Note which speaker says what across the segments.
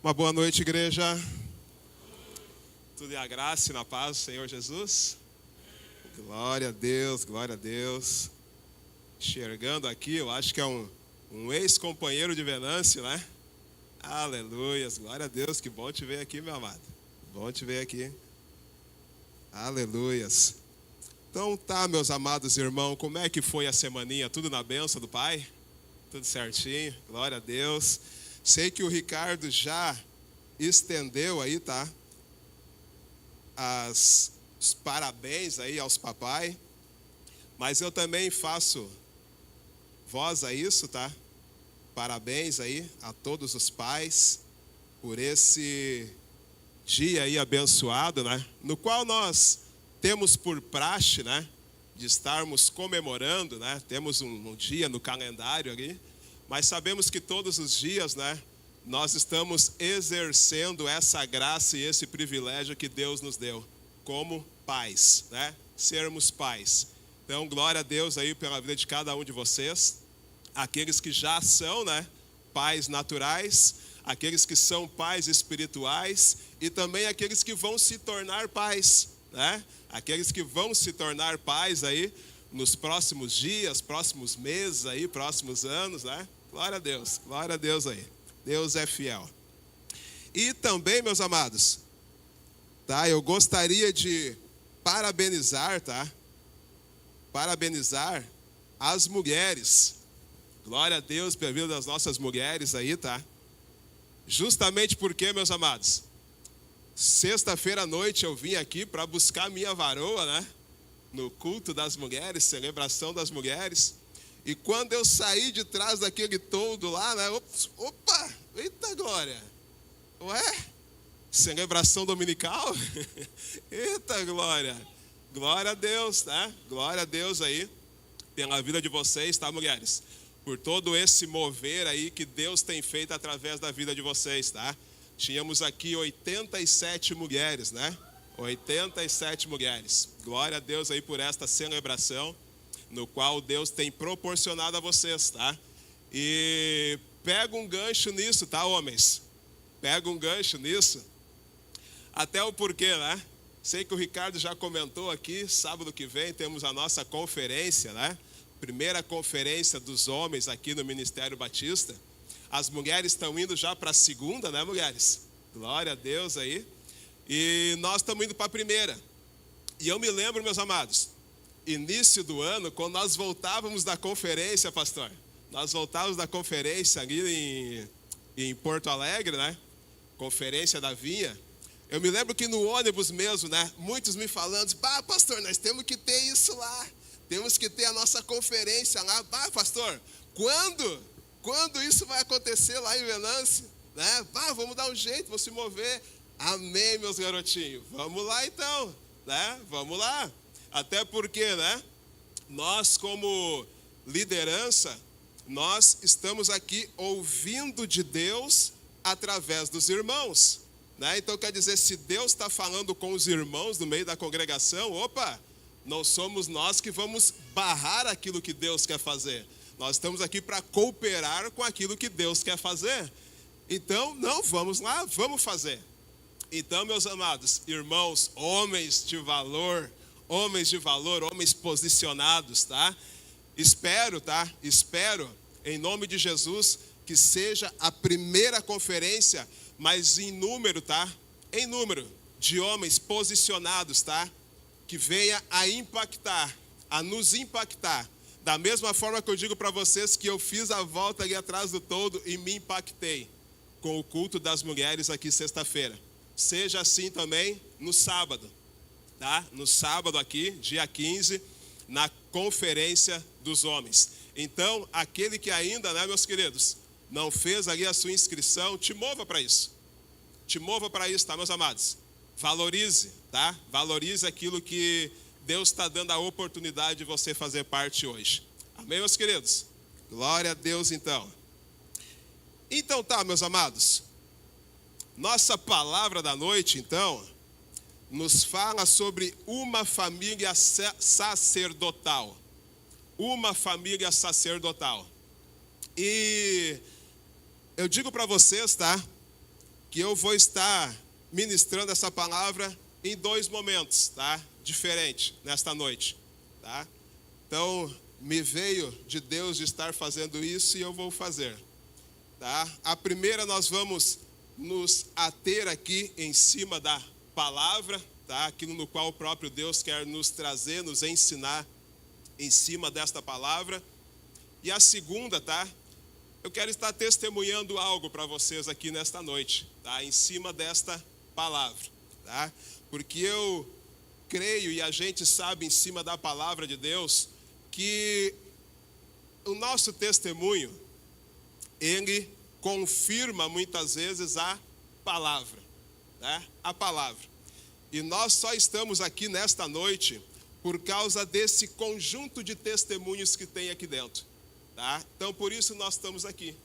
Speaker 1: Uma boa noite, igreja. Tudo em a graça e na paz do Senhor Jesus. Glória a Deus, glória a Deus. Enxergando aqui, eu acho que é um ex-companheiro de Venâncio, né? Aleluias, glória a Deus, que bom te ver aqui, meu amado. Bom te ver aqui. Aleluias. Então tá, meus amados irmãos, como é que foi a semaninha? Tudo na bênção do Pai? Tudo certinho, glória a Deus. Sei que o Ricardo já estendeu aí, tá? Os parabéns aí aos papai. Mas eu também faço voz a isso, tá? Parabéns aí a todos os pais por esse dia aí abençoado, né? No qual nós temos por praxe, né? De estarmos comemorando, né? Temos um dia no calendário ali. Mas sabemos que todos os dias, né? Nós estamos exercendo essa graça e esse privilégio que Deus nos deu como pais, né? Sermos pais. Então, glória a Deus aí pela vida de cada um de vocês. Aqueles que já são, né? Pais naturais, aqueles que são pais espirituais e também aqueles que vão se tornar pais, né? Aqueles que vão se tornar pais aí nos próximos dias, próximos meses aí, próximos anos, né? Glória a Deus aí. Deus é fiel. E também, meus amados, tá? Eu gostaria de parabenizar, tá? Parabenizar as mulheres. Glória a Deus pela vida das nossas mulheres aí, tá? Justamente porque, meus amados, sexta-feira à noite eu vim aqui para buscar minha varoa, né? No culto das mulheres, celebração das mulheres. E quando eu saí de trás daquele toldo lá, né? Opa, eita glória. Ué? Celebração dominical? Eita glória. Glória a Deus, né? Glória a Deus aí pela vida de vocês, tá, mulheres? Por todo esse mover aí que Deus tem feito através da vida de vocês, tá? Tínhamos aqui 87 mulheres, né? 87 mulheres. Glória a Deus aí por esta celebração, no qual Deus tem proporcionado a vocês, tá? E pega um gancho nisso, tá, homens? Pega um gancho nisso. Até o porquê, né? Sei que o Ricardo já comentou aqui, sábado que vem temos a nossa conferência, né? Primeira conferência dos homens aqui no Ministério Batista. As mulheres estão indo já para a segunda, né, mulheres? Glória a Deus aí. E nós estamos indo para a primeira. E eu me lembro, meus amados, início do ano, quando nós voltávamos da conferência, pastor, nós voltávamos da conferência ali em Porto Alegre, né? Conferência da Vinha. Eu me lembro que no ônibus mesmo, né? Muitos me falando, pastor, nós temos que ter isso lá. Temos que ter a nossa conferência lá. Pastor, quando isso vai acontecer lá em Venâncio? Né? Vamos dar um jeito, vamos se mover. Amém, meus garotinhos. Vamos lá então, né? Vamos lá. Até porque, né? Nós como liderança, nós estamos aqui ouvindo de Deus através dos irmãos, né? Então quer dizer, se Deus está falando com os irmãos no meio da congregação, não somos nós que vamos barrar aquilo que Deus quer fazer. Nós estamos aqui para cooperar com aquilo que Deus quer fazer. Então, não, vamos lá, vamos fazer. Então, meus amados irmãos, homens de valor, homens posicionados, tá? Espero, em nome de Jesus, que seja a primeira conferência, mas em número, tá? Em número de homens posicionados, tá? Que venha a impactar, a nos impactar. Da mesma forma que eu digo para vocês que eu fiz a volta ali atrás do toldo e me impactei com o culto das mulheres aqui sexta-feira. Seja assim também no sábado, tá? No sábado aqui, dia 15, na conferência dos homens. Então, aquele que ainda, né, meus queridos, não fez ali a sua inscrição, te mova para isso. Te mova para isso, tá, meus amados? Valorize, tá? Valorize aquilo que Deus está dando a oportunidade de você fazer parte hoje. Amém, meus queridos? Glória a Deus, então. Então tá, meus amados. Nossa palavra da noite, então, nos fala sobre uma família sacerdotal. Uma família sacerdotal. E eu digo para vocês, tá? que eu vou estar ministrando essa palavra em 2 momentos, tá? Diferente nesta noite, tá? Então, me veio de Deus de estar fazendo isso e eu vou fazer, tá? A primeira nós vamos nos ater aqui em cima da palavra, tá? Aquilo no qual o próprio Deus quer nos trazer, nos ensinar em cima desta palavra. E a segunda, tá? Eu quero estar testemunhando algo para vocês aqui nesta noite, tá? Em cima desta palavra, tá? Porque eu creio e a gente sabe em cima da palavra de Deus que o nosso testemunho, ele confirma muitas vezes a palavra, né? A palavra. E nós só estamos aqui nesta noite por causa desse conjunto de testemunhos que tem aqui dentro, tá? Então, por isso nós estamos aqui.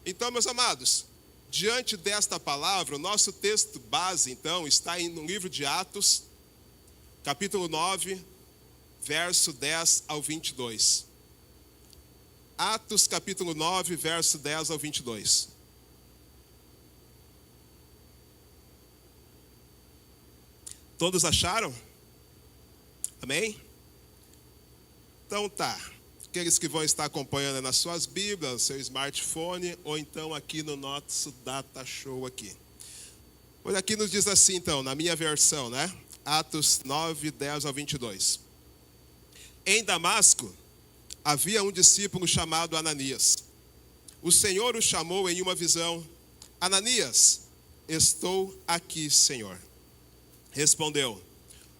Speaker 1: Então, meus amados, diante desta palavra, o nosso texto base, então, está no livro de Atos, capítulo 9, verso 10 ao 22. Atos, capítulo 9, verso 10 ao 22. Todos acharam? Amém? Então tá. Aqueles que vão estar acompanhando nas suas Bíblias, no seu smartphone, ou então aqui no nosso Data Show aqui. Olha, aqui nos diz assim então, na minha versão, né? Atos 9, 10 ao 22. Em Damasco, havia um discípulo chamado Ananias. O Senhor o chamou em uma visão. Ananias, estou aqui, Senhor. Respondeu.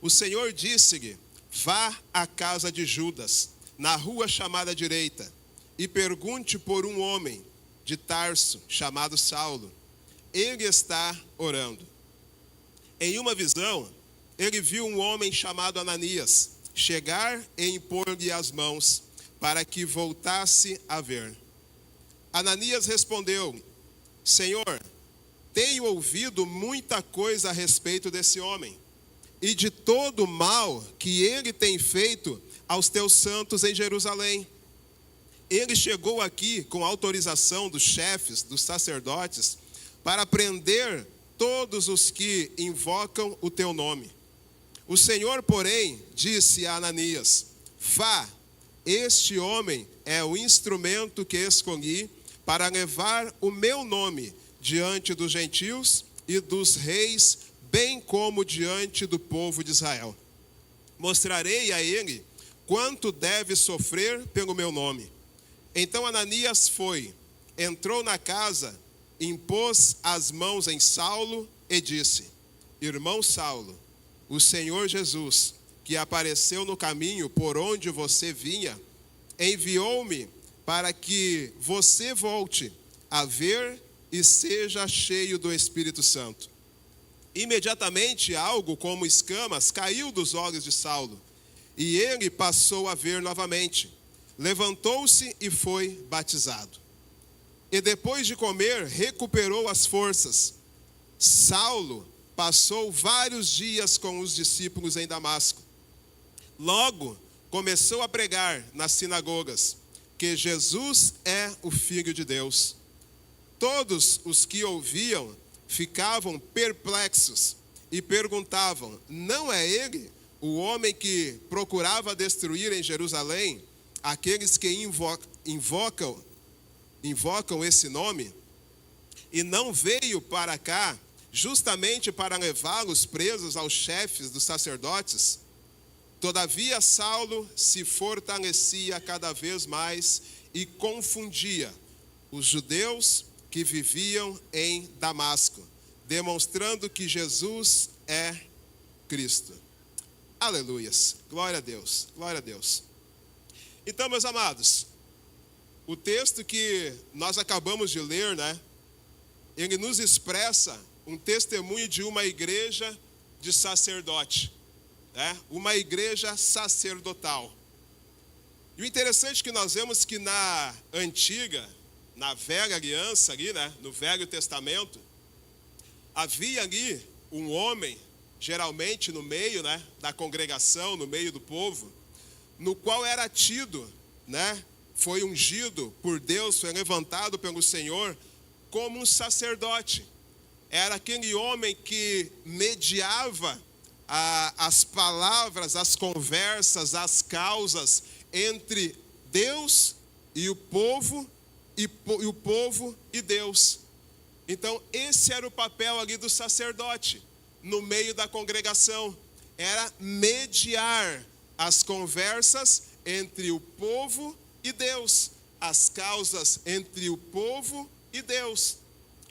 Speaker 1: O Senhor disse-lhe, vá à casa de Judas, na rua chamada direita, e pergunte por um homem de Tarso, chamado Saulo. Ele está orando. Em uma visão, ele viu um homem chamado Ananias chegar e impor-lhe as mãos, para que voltasse a ver. Ananias respondeu, Senhor, tenho ouvido muita coisa a respeito desse homem, e de todo o mal que ele tem feito aos teus santos em Jerusalém. Ele chegou aqui com autorização dos chefes, dos sacerdotes, para prender todos os que invocam o teu nome. O Senhor, porém, disse a Ananias, vá, este homem é o instrumento que escolhi para levar o meu nome diante dos gentios e dos reis, bem como diante do povo de Israel. Mostrarei a ele quanto deve sofrer pelo meu nome. Então Ananias foi, entrou na casa, impôs as mãos em Saulo e disse, irmão Saulo, o Senhor Jesus, que apareceu no caminho por onde você vinha, enviou-me para que você volte a ver e seja cheio do Espírito Santo. Imediatamente algo como escamas caiu dos olhos de Saulo, e ele passou a ver novamente. Levantou-se e foi batizado. E depois de comer, recuperou as forças. Saulo passou vários dias com os discípulos em Damasco. Logo, começou a pregar nas sinagogas que Jesus é o Filho de Deus. Todos os que ouviam ficavam perplexos e perguntavam, não é ele o homem que procurava destruir em Jerusalém aqueles que invocam esse nome? E não veio para cá justamente para levá-los presos aos chefes dos sacerdotes? Todavia Saulo se fortalecia cada vez mais e confundia os judeus que viviam em Damasco, demonstrando que Jesus é Cristo. Aleluias, glória a Deus, glória a Deus. Então, meus amados, o texto que nós acabamos de ler, né? Ele nos expressa um testemunho de uma igreja de sacerdote, né? Uma igreja sacerdotal. E o interessante é que nós vemos que na antiga, na velha aliança ali, né? No Velho Testamento, havia ali um homem, geralmente no meio, né? Da congregação, no meio do povo, no qual era tido, né? Foi ungido por Deus, foi levantado pelo Senhor como um sacerdote. era aquele homem que mediava as palavras, as conversas, as causas entre Deus e o povo, e o povo e Deus. Então, esse era o papel ali do sacerdote, no meio da congregação. Era mediar as conversas entre o povo e Deus, as causas entre o povo e Deus.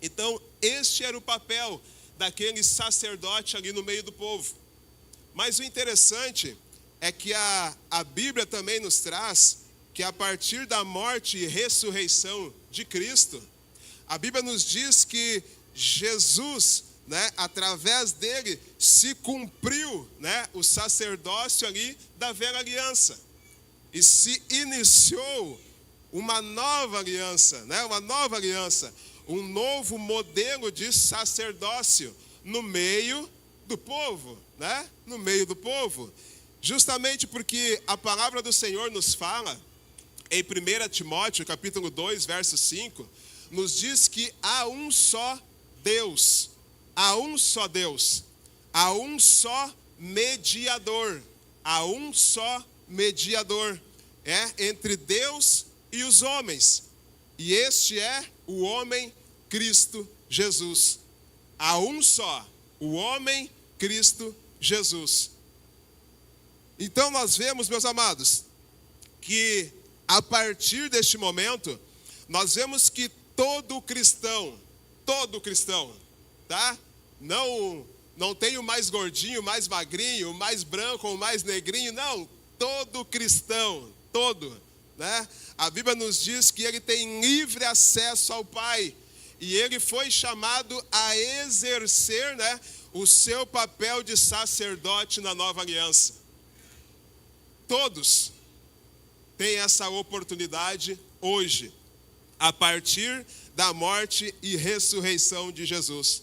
Speaker 1: Então, este era o papel daquele sacerdote ali no meio do povo. Mas o interessante é que a Bíblia também nos traz que a partir da morte e ressurreição de Cristo, a Bíblia nos diz que Jesus, através dele, se cumpriu, o sacerdócio ali da velha aliança. E se iniciou uma nova aliança, um novo modelo de sacerdócio no meio do povo, no meio do povo. Justamente porque a palavra do Senhor nos fala, em 1 Timóteo, capítulo 2, verso 5, nos diz que há um só Deus, há um só Deus, há um só mediador, há um só mediador, entre Deus e os homens. E este é o homem Cristo Jesus. Há um só, o homem Cristo Jesus. Então nós vemos, meus amados, que a partir deste momento, nós vemos que todo cristão, tá? Não tem o mais gordinho, o mais magrinho, o mais branco, o mais negrinho, não. Todo cristão, a Bíblia nos diz que ele tem livre acesso ao Pai. E ele foi chamado a exercer, o seu papel de sacerdote na nova aliança. Todos têm essa oportunidade hoje, a partir da morte e ressurreição de Jesus.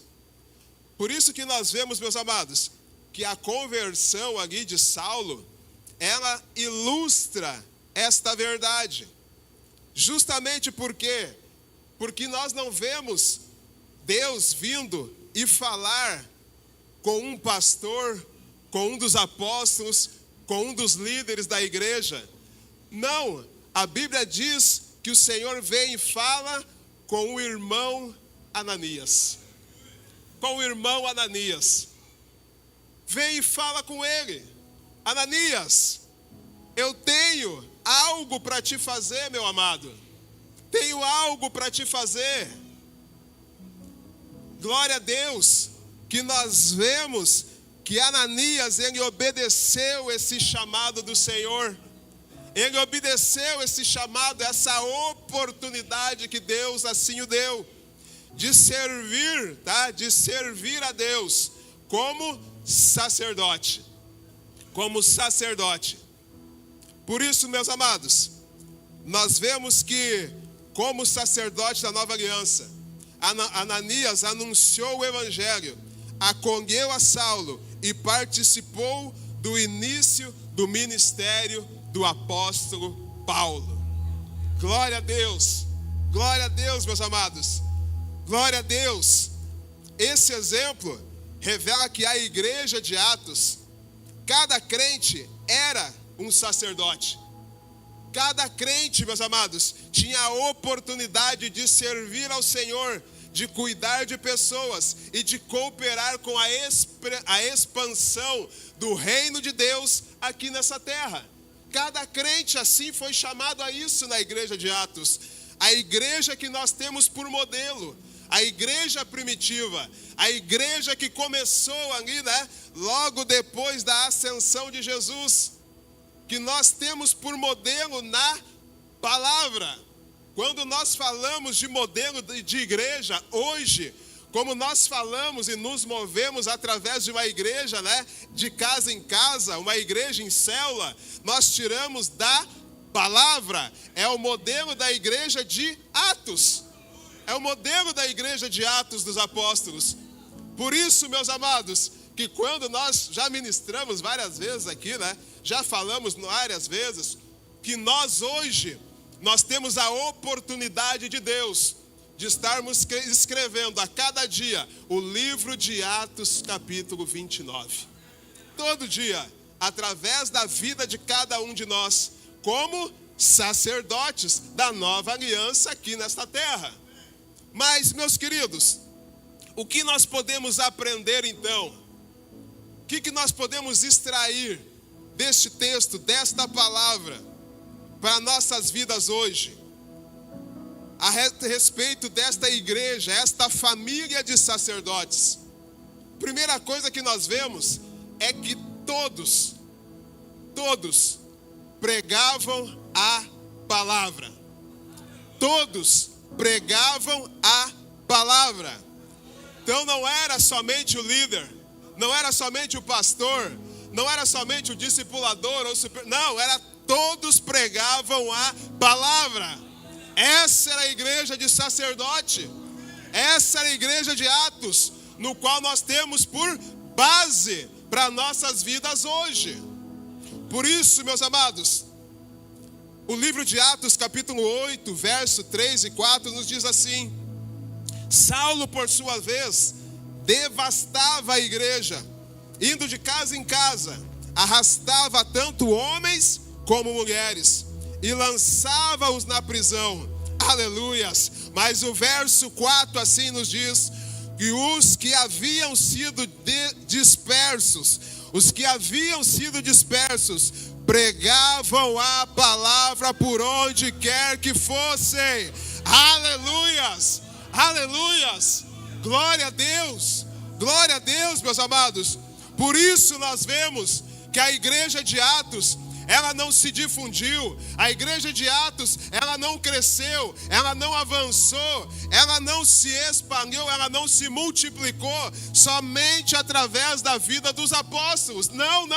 Speaker 1: Por isso que nós vemos, meus amados, que a conversão ali de Saulo, ela ilustra esta verdade. Justamente porque nós não vemos Deus vindo e falar com um pastor, com um dos apóstolos, com um dos líderes da igreja. Não, a Bíblia diz que o Senhor vem e fala com o irmão Ananias. Com o irmão Ananias. Vem e fala com ele. Ananias, eu tenho algo para te fazer, meu amado. Tenho algo para te fazer. Glória a Deus, que nós vemos que Ananias, ele obedeceu esse chamado do Senhor. Ele obedeceu esse chamado, essa oportunidade que Deus assim o deu, de servir, de servir a Deus como sacerdote. Como sacerdote. Por isso, meus amados, nós vemos que, como sacerdote da nova aliança, Ananias anunciou o evangelho, acolheu a Saulo e participou do início do ministério do apóstolo Paulo. Glória a Deus, meus amados, glória a Deus. Esse exemplo revela que a igreja de Atos, cada crente era um sacerdote. Cada crente, meus amados, tinha a oportunidade de servir ao Senhor, de cuidar de pessoas e de cooperar com a expansão do reino de Deus aqui nessa terra. Cada crente assim foi chamado a isso na igreja de Atos. A igreja que nós temos por modelo, a igreja primitiva, a igreja que começou ali, logo depois da ascensão de Jesus, que nós temos por modelo na palavra. Quando nós falamos de modelo de igreja hoje, como nós falamos e nos movemos através de uma igreja, de casa em casa, uma igreja em célula, nós tiramos da palavra. É o modelo da igreja de Atos. É o modelo da igreja de Atos dos Apóstolos. Por isso, meus amados, que quando nós já ministramos várias vezes aqui, já falamos várias vezes, que nós hoje, nós temos a oportunidade de Deus de estarmos escrevendo a cada dia o livro de Atos, capítulo 29. Todo dia, através da vida de cada um de nós, como sacerdotes da nova aliança aqui nesta terra. Mas, meus queridos, o que nós podemos aprender então? O que nós podemos extrair deste texto, desta palavra, para nossas vidas hoje? A respeito desta igreja, esta família de sacerdotes. Primeira coisa que nós vemos é que todos pregavam a palavra. Todos pregavam a palavra. Então não era somente o líder, não era somente o pastor, não era somente o discipulador, não, todos pregavam a palavra. Essa era a igreja de sacerdote, essa era a igreja de Atos, no qual nós temos por base para nossas vidas hoje. Por isso, meus amados, o livro de Atos, capítulo 8, verso 3 e 4, nos diz assim: Saulo, por sua vez, devastava a igreja, indo de casa em casa, arrastava tanto homens como mulheres, e lançava-os na prisão. Aleluias! Mas o verso 4 assim nos diz que os que haviam sido dispersos, pregavam a palavra por onde quer que fossem. Aleluias! Aleluias! Glória a Deus! Glória a Deus, meus amados! Por isso nós vemos que a igreja de Atos, ela não se difundiu, a igreja de Atos, ela não cresceu, ela não avançou, ela não se espalhou, ela não se multiplicou somente através da vida dos apóstolos. Não.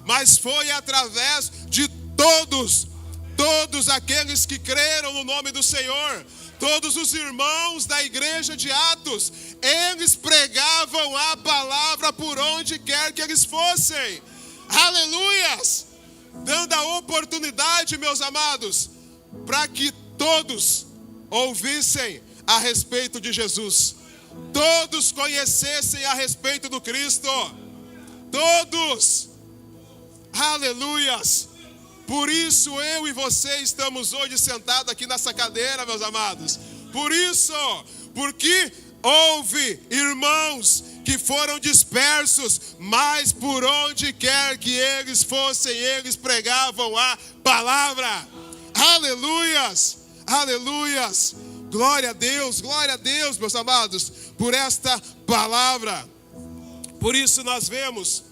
Speaker 1: Mas foi através de todos aqueles que creram no nome do Senhor. Todos os irmãos da igreja de Atos, eles pregavam a palavra por onde quer que eles fossem. Aleluias! Dando a oportunidade, meus amados, para que todos ouvissem a respeito de Jesus, todos conhecessem a respeito do Cristo, todos. Aleluias! Por isso eu e você estamos hoje sentados aqui nessa cadeira, meus amados. Por isso, porque houve irmãos que foram dispersos, mas por onde quer que eles fossem, eles pregavam a palavra. Aleluias! Aleluias! Glória a Deus, meus amados, por esta palavra. Por isso nós vemos,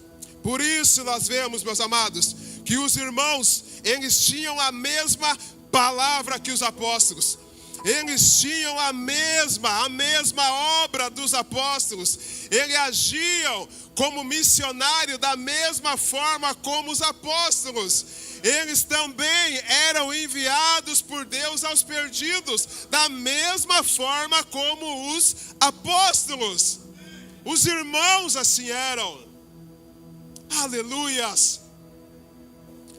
Speaker 1: meus amados, que os irmãos, eles tinham a mesma palavra que os apóstolos. Eles tinham a mesma obra dos apóstolos. Eles agiam como missionário da mesma forma como os apóstolos. Eles também eram enviados por Deus aos perdidos, da mesma forma como os apóstolos. Os irmãos assim eram. Aleluias!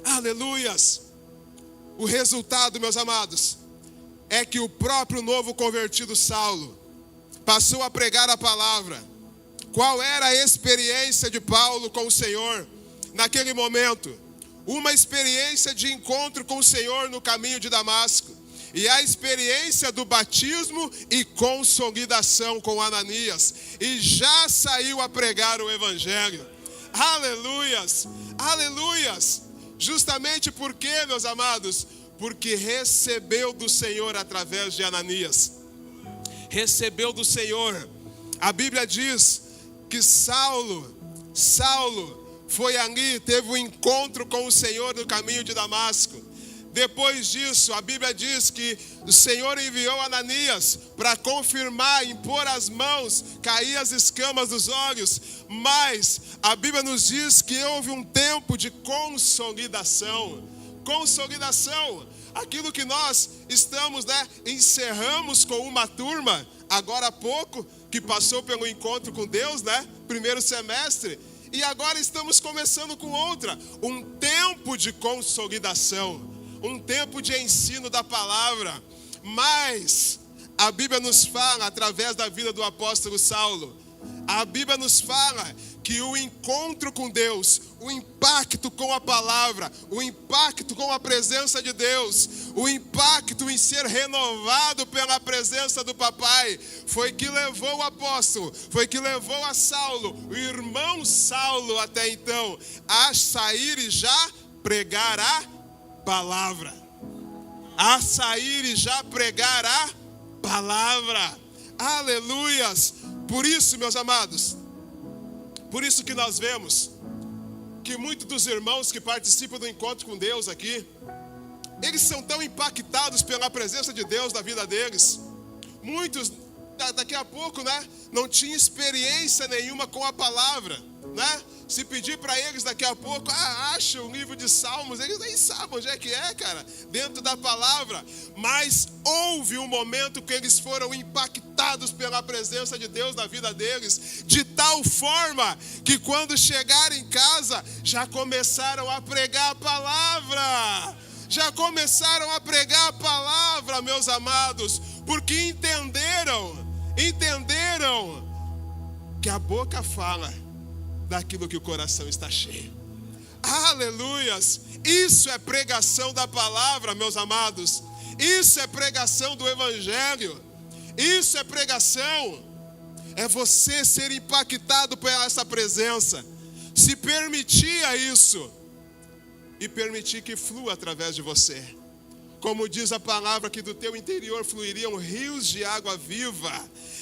Speaker 1: Aleluias! O resultado, meus amados, é que o próprio novo convertido Saulo passou a pregar a palavra. Qual era a experiência de Paulo com o Senhor naquele momento? Uma experiência de encontro com o Senhor no caminho de Damasco. E a experiência do batismo e consolidação com Ananias. E já saiu a pregar o evangelho. Aleluias! Aleluias! Justamente porque, meus amados, porque recebeu do Senhor através de Ananias. Recebeu do Senhor. A Bíblia diz que Saulo foi ali, teve um encontro com o Senhor no caminho de Damasco. Depois disso, a Bíblia diz que o Senhor enviou Ananias para confirmar, impor as mãos, cair as escamas dos olhos. Mas a Bíblia nos diz que houve um tempo de consolidação. Consolidação. Aquilo que nós estamos, encerramos com uma turma, agora há pouco, que passou pelo encontro com Deus, primeiro semestre. E agora estamos começando com outra. Um tempo de consolidação. Um tempo de ensino da palavra. Mas A Bíblia nos fala, através da vida do apóstolo Saulo, a Bíblia nos fala que o encontro com Deus, o impacto com a palavra, o impacto com a presença de Deus, o impacto em ser renovado pela presença do papai, foi que levou o apóstolo, foi que levou a Saulo, o irmão Saulo até então, a sair e já pregar a palavra. A sair e já pregar a palavra. Aleluias! Por isso, meus amados, por isso que nós vemos que muitos dos irmãos que participam do encontro com Deus aqui, eles são tão impactados pela presença de Deus na vida deles. Muitos, daqui a pouco, não tinham experiência nenhuma com a palavra, Se pedir para eles daqui a pouco, acha o livro de Salmos, eles nem sabem onde é que é, cara, dentro da palavra. Mas houve um momento que eles foram impactados pela presença de Deus na vida deles, de tal forma que quando chegaram em casa, já começaram a pregar a palavra. Já começaram a pregar a palavra, meus amados, porque entenderam que a boca fala daquilo que o coração está cheio. Aleluias! Isso é pregação da palavra, meus amados. Isso é pregação do evangelho. Isso é pregação. É você ser impactado por essa presença. Se permitir a isso. E permitir que flua através de você. Como diz a palavra, que do teu interior fluiriam rios de água viva.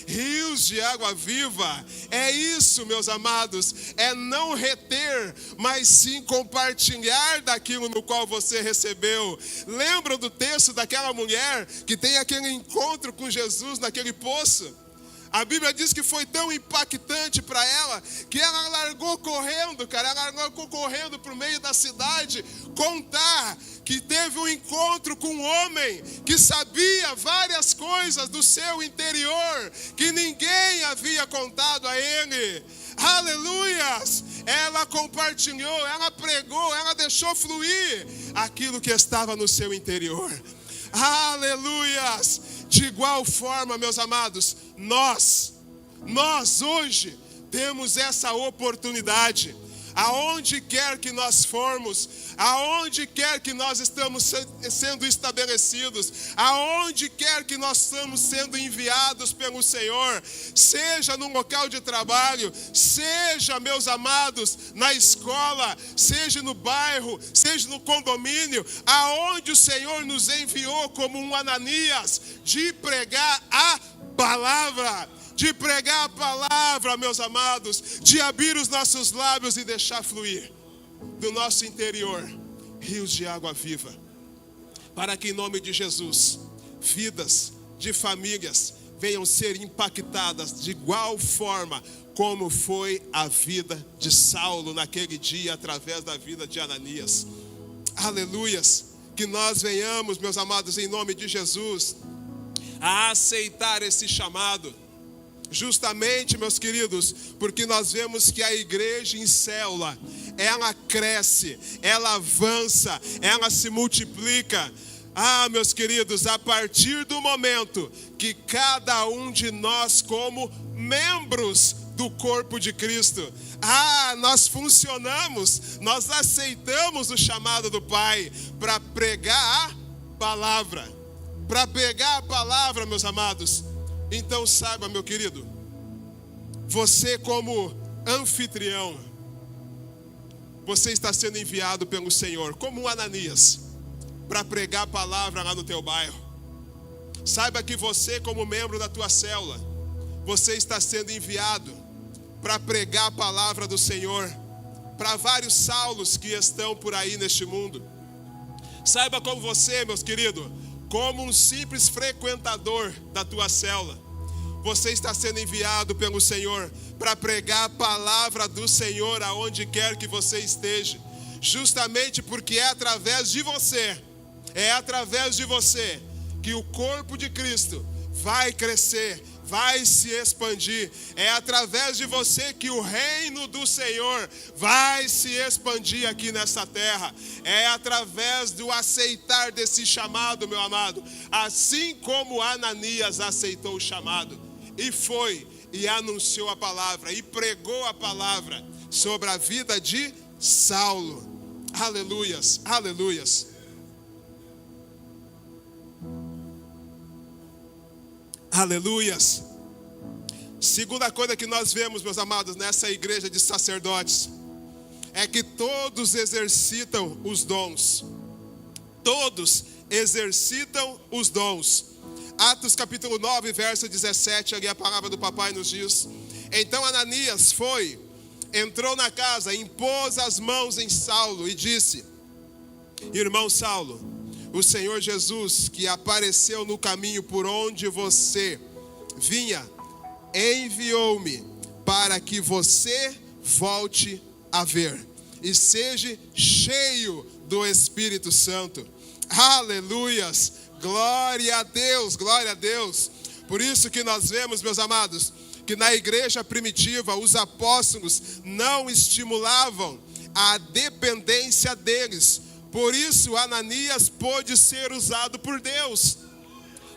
Speaker 1: Rios de água viva. É isso, meus amados. É não reter, mas sim compartilhar daquilo no qual você recebeu. Lembra do texto daquela mulher que tem aquele encontro com Jesus naquele poço? A Bíblia diz que foi tão impactante para ela, que ela largou correndo, ela largou correndo para o meio da cidade, contar que teve um encontro com um homem que sabia várias coisas do seu interior, que ninguém havia contado a ele. Aleluias! Ela compartilhou, ela pregou, ela deixou fluir aquilo que estava no seu interior. Aleluias! De igual forma, meus amados, nós hoje temos essa oportunidade. Aonde quer que nós formos, aonde quer que nós estamos sendo estabelecidos, aonde quer que nós estamos sendo enviados pelo Senhor, seja no local de trabalho, seja, meus amados, na escola, seja no bairro, seja no condomínio, aonde o Senhor nos enviou como um Ananias, de pregar a palavra. De pregar a palavra, meus amados, de abrir os nossos lábios e deixar fluir do nosso interior rios de água viva, para que em nome de Jesus, vidas de famílias venham ser impactadas de igual forma como foi a vida de Saulo naquele dia, através da vida de Ananias. Aleluias! Que nós venhamos, meus amados, em nome de Jesus, a aceitar esse chamado. Justamente, meus queridos, porque nós vemos que a igreja em célula, ela cresce, ela avança, ela se multiplica. Meus queridos, a partir do momento que cada um de nós, como membros do corpo de Cristo, nós funcionamos, nós aceitamos o chamado do Pai para pregar a palavra. Para pregar a palavra, meus amados. Então saiba, meu querido, você como anfitrião, você está sendo enviado pelo Senhor, como um Ananias, para pregar a palavra lá no teu bairro. Saiba que você, como membro da tua célula, você está sendo enviado para pregar a palavra do Senhor para vários Saulos que estão por aí neste mundo. Saiba como você, meus queridos, como um simples frequentador da tua célula, você está sendo enviado pelo Senhor para pregar a palavra do Senhor aonde quer que você esteja, justamente porque é através de você que o corpo de Cristo vai crescer, vai se expandir. É através de você que o reino do Senhor vai se expandir aqui nessa terra. É através do aceitar desse chamado, meu amado. Assim como Ananias aceitou o chamado e foi e anunciou a palavra e pregou a palavra sobre a vida de Saulo. Aleluias, aleluias. Aleluias. Segunda coisa que nós vemos, meus amados, nessa igreja de sacerdotes, é que todos exercitam os dons. Todos exercitam os dons. Atos capítulo 9, verso 17, ali a palavra do papai nos diz: então Ananias entrou na casa, impôs as mãos em Saulo e disse: irmão Saulo, o Senhor Jesus, que apareceu no caminho por onde você vinha, enviou-me para que você volte a ver e seja cheio do Espírito Santo. Aleluias, glória a Deus, glória a Deus. Por isso que nós vemos, meus amados, que na igreja primitiva os apóstolos não estimulavam a dependência deles. Por isso Ananias pôde ser usado por Deus.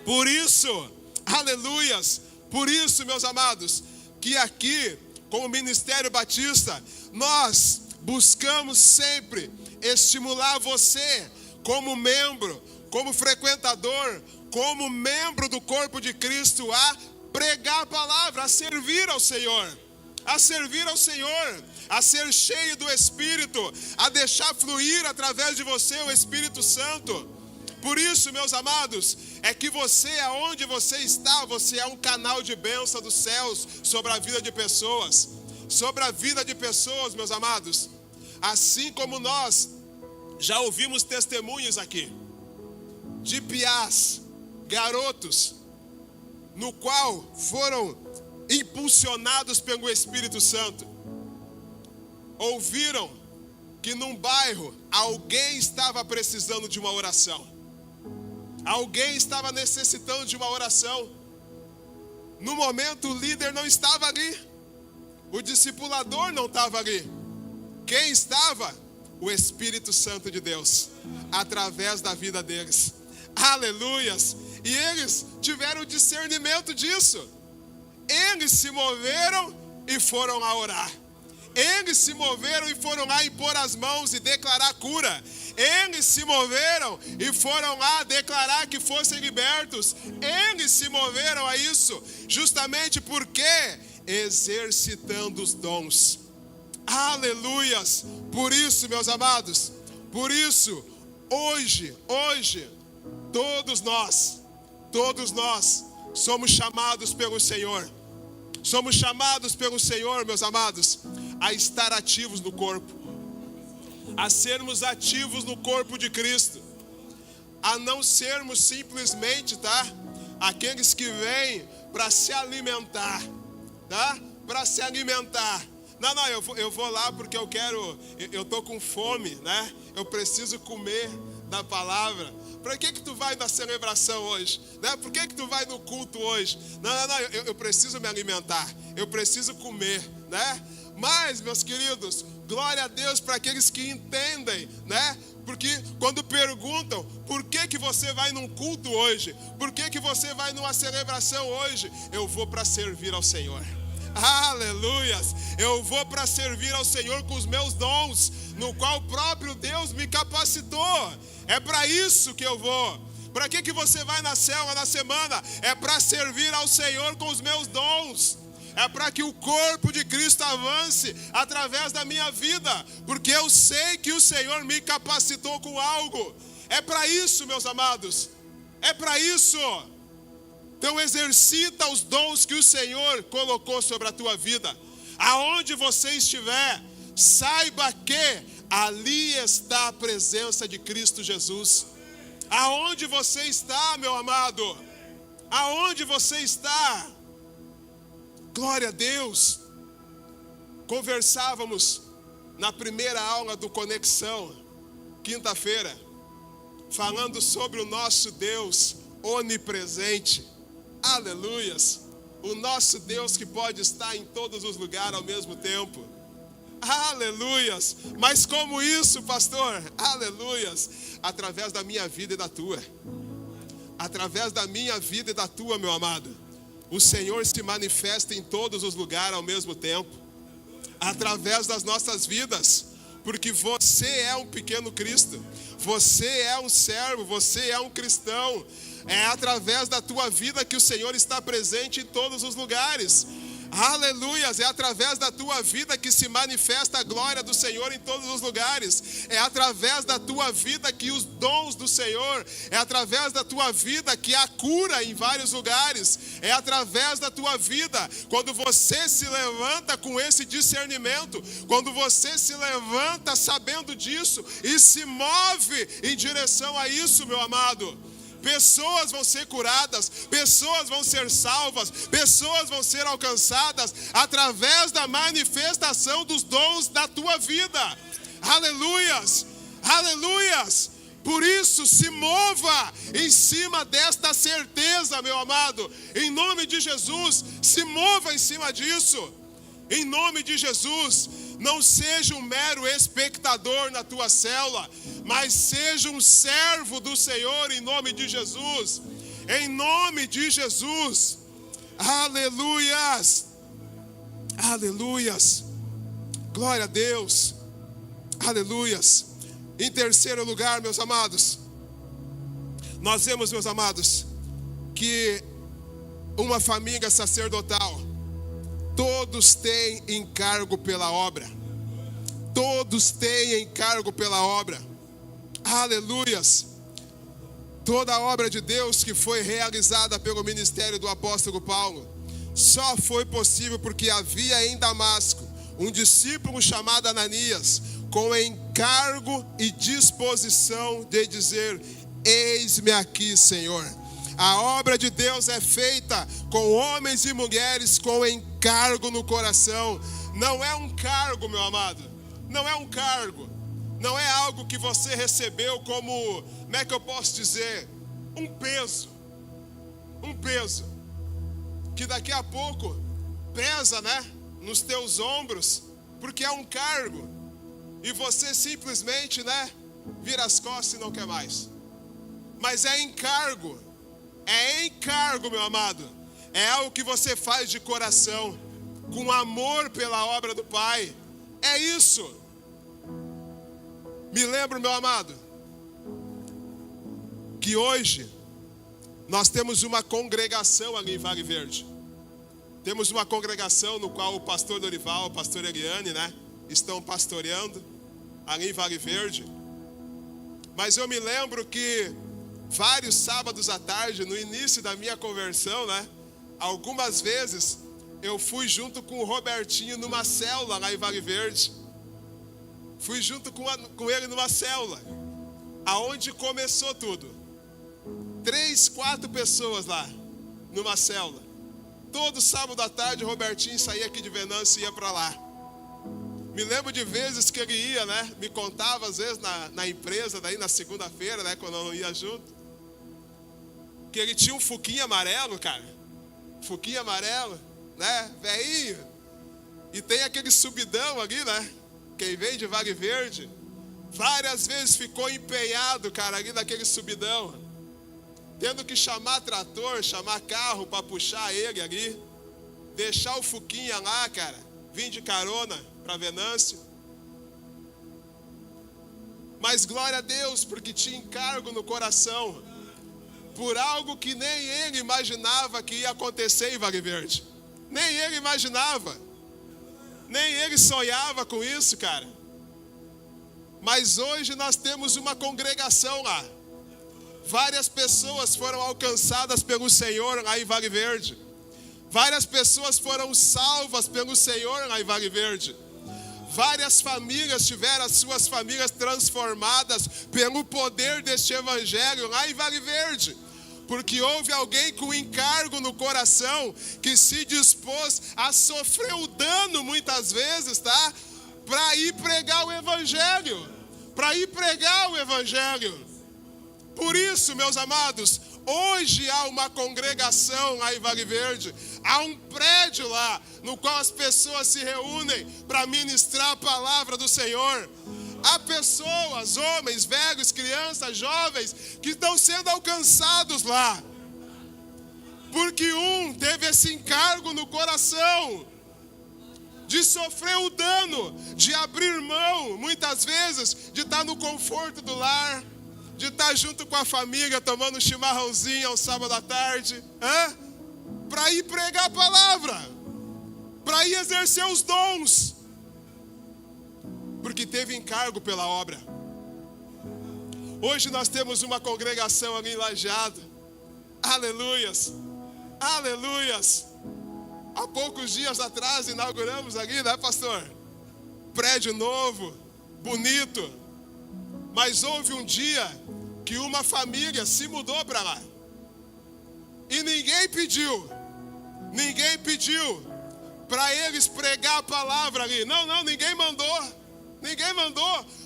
Speaker 1: Por isso, aleluias, por isso, meus amados, que aqui, como Ministério Batista, nós buscamos sempre estimular você, como membro, como frequentador, como membro do corpo de Cristo, a pregar a palavra, a servir ao Senhor. A servir ao Senhor, a ser cheio do Espírito, a deixar fluir através de você o Espírito Santo. Por isso, meus amados, é que você, aonde você está, você é um canal de bênção dos céus sobre a vida de pessoas. Sobre a vida de pessoas, meus amados. Assim como nós já ouvimos testemunhos aqui de piás, garotos, no qual foram impulsionados pelo Espírito Santo, ouviram que num bairro alguém estava precisando de uma oração, alguém estava necessitando de uma oração. No momento o líder não estava ali, o discipulador não estava ali. Quem estava? O Espírito Santo de Deus, através da vida deles. Aleluias! E eles tiveram o discernimento disso. Eles se moveram e foram a orar. Eles se moveram e foram lá impor as mãos e declarar cura. Eles se moveram e foram lá declarar que fossem libertos. Eles se moveram a isso justamente porque exercitando os dons. Aleluias! Por isso, meus amados, por isso, hoje, todos nós somos chamados pelo Senhor. Somos chamados pelo Senhor, meus amados, a estar ativos no corpo, a sermos ativos no corpo de Cristo, a não sermos simplesmente, aqueles que vêm para se alimentar, para se alimentar. Não, eu vou lá porque eu estou com fome, eu preciso comer da palavra. Para que tu vai na celebração hoje? Por que tu vai no culto hoje? Não, eu preciso me alimentar, eu preciso comer, Mas, meus queridos, glória a Deus para aqueles que entendem, Porque quando perguntam, por que você vai num culto hoje? Por que você vai numa celebração hoje? Eu vou para servir ao Senhor. Aleluias! Eu vou para servir ao Senhor com os meus dons, no qual o próprio Deus me capacitou. É para isso que eu vou. Para que você vai na célula, na semana? É para servir ao Senhor com os meus dons. É para que o corpo de Cristo avance através da minha vida, porque eu sei que o Senhor me capacitou com algo. É para isso, meus amados. É para isso. Então exercita os dons que o Senhor colocou sobre a tua vida. Aonde você estiver, saiba que ali está a presença de Cristo Jesus. Aonde você está, meu amado? Aonde você está? Glória a Deus. Conversávamos na primeira aula do Conexão, quinta-feira, falando sobre o nosso Deus onipresente. Aleluias. O nosso Deus que pode estar em todos os lugares ao mesmo tempo. Aleluias. Mas como isso, pastor? Aleluias. Através da minha vida e da tua. Através da minha vida e da tua, meu amado. O Senhor se manifesta em todos os lugares ao mesmo tempo. Através das nossas vidas. Porque você é um pequeno Cristo. Você é um servo, você é um cristão. É através da tua vida que o Senhor está presente em todos os lugares. Aleluias, é através da tua vida que se manifesta a glória do Senhor em todos os lugares. É através da tua vida que os dons do Senhor, é através da tua vida que há cura em vários lugares. É através da tua vida, quando você se levanta com esse discernimento, quando você se levanta sabendo disso e se move em direção a isso, meu amado. Pessoas vão ser curadas, pessoas vão ser salvas, pessoas vão ser alcançadas através da manifestação dos dons da tua vida. Aleluias, aleluias. Por isso, se mova em cima desta certeza, meu amado. Em nome de Jesus, se mova em cima disso. Em nome de Jesus. Não seja um mero espectador na tua célula, mas seja um servo do Senhor em nome de Jesus. Em nome de Jesus. Aleluias. Aleluias. Glória a Deus. Aleluias. Em terceiro lugar, meus amados, nós vemos, meus amados, que uma família sacerdotal, todos têm encargo pela obra. Todos têm encargo pela obra. Aleluias. Toda a obra de Deus que foi realizada pelo ministério do apóstolo Paulo só foi possível porque havia em Damasco um discípulo chamado Ananias, com encargo e disposição de dizer: eis-me aqui, Senhor. A obra de Deus é feita com homens e mulheres com encargo no coração. Não é um cargo, meu amado. Não é um cargo. Não é algo que você recebeu como é que eu posso dizer? Um peso. Um peso. Que daqui a pouco pesa, né? Nos teus ombros. Porque é um cargo. E você simplesmente, né? Vira as costas e não quer mais. Mas é encargo. É encargo, meu amado. É algo que você faz de coração, com amor pela obra do Pai. É isso. Me lembro, meu amado, que hoje nós temos uma congregação ali em Vale Verde. Temos uma congregação no qual o pastor Dorival, o pastor Eliane, né, estão pastoreando ali em Vale Verde. Mas eu me lembro que vários sábados à tarde, no início da minha conversão, né? Algumas vezes eu fui junto com o Robertinho numa célula lá em Vale Verde. Fui junto com ele numa célula, aonde começou tudo. 3, 4 pessoas lá, numa célula. Todo sábado à tarde o Robertinho saía aqui de Venâncio e ia para lá. Me lembro de vezes que ele ia, né? Me contava às vezes na empresa, daí na segunda-feira, né? Quando eu não ia junto. Que ele tinha um fuquinho amarelo, cara. Fuquinho amarelo, né? Velhinho. E tem aquele subidão ali, né? Quem vem de Vale Verde, várias vezes ficou empenhado, cara, ali naquele subidão. Tendo que chamar trator, chamar carro para puxar ele ali. Deixar o fuquinha lá, cara. Vim de carona para Venâncio. Mas glória a Deus, porque tinha encargo no coração. Por algo que nem ele imaginava que ia acontecer em Vale Verde. Nem ele imaginava. Nem ele sonhava com isso, cara. Mas hoje nós temos uma congregação lá. Várias pessoas foram alcançadas pelo Senhor lá em Vale Verde. Várias pessoas foram salvas pelo Senhor lá em Vale Verde. Várias famílias tiveram as suas famílias transformadas pelo poder deste evangelho lá em Vale Verde. Porque houve alguém com encargo no coração que se dispôs a sofrer o dano muitas vezes, tá? Para ir pregar o evangelho. Para ir pregar o evangelho. Por isso, meus amados, Hoje há uma congregação lá em Vale Verde, há um prédio lá, no qual as pessoas se reúnem para ministrar a palavra do Senhor. Há pessoas, homens, velhos, crianças, jovens, que estão sendo alcançados lá. Porque um teve esse encargo no coração de sofrer o dano, de abrir mão, muitas vezes, de estar no conforto do lar, de estar junto com a família, tomando um chimarrãozinho ao sábado à tarde, para ir pregar a palavra, para ir exercer os dons, porque teve encargo pela obra. Hoje nós temos uma congregação ali em Lajeado, aleluias, aleluias. Há poucos dias atrás inauguramos ali, né, pastor? Prédio novo, bonito. Mas houve um dia que uma família se mudou para lá. E ninguém pediu para eles pregar a palavra ali. Não, ninguém mandou.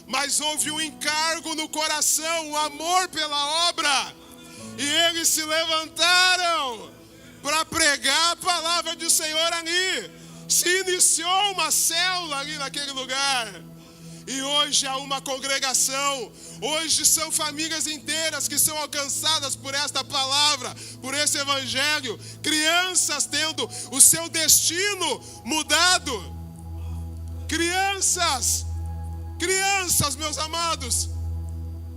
Speaker 1: Mas houve um encargo no coração, um amor pela obra. E eles se levantaram para pregar a palavra do Senhor ali. Se iniciou uma célula ali naquele lugar. E hoje há uma congregação. Hoje são famílias inteiras que são alcançadas por esta palavra, por esse evangelho. Crianças tendo o seu destino mudado. Crianças, meus amados,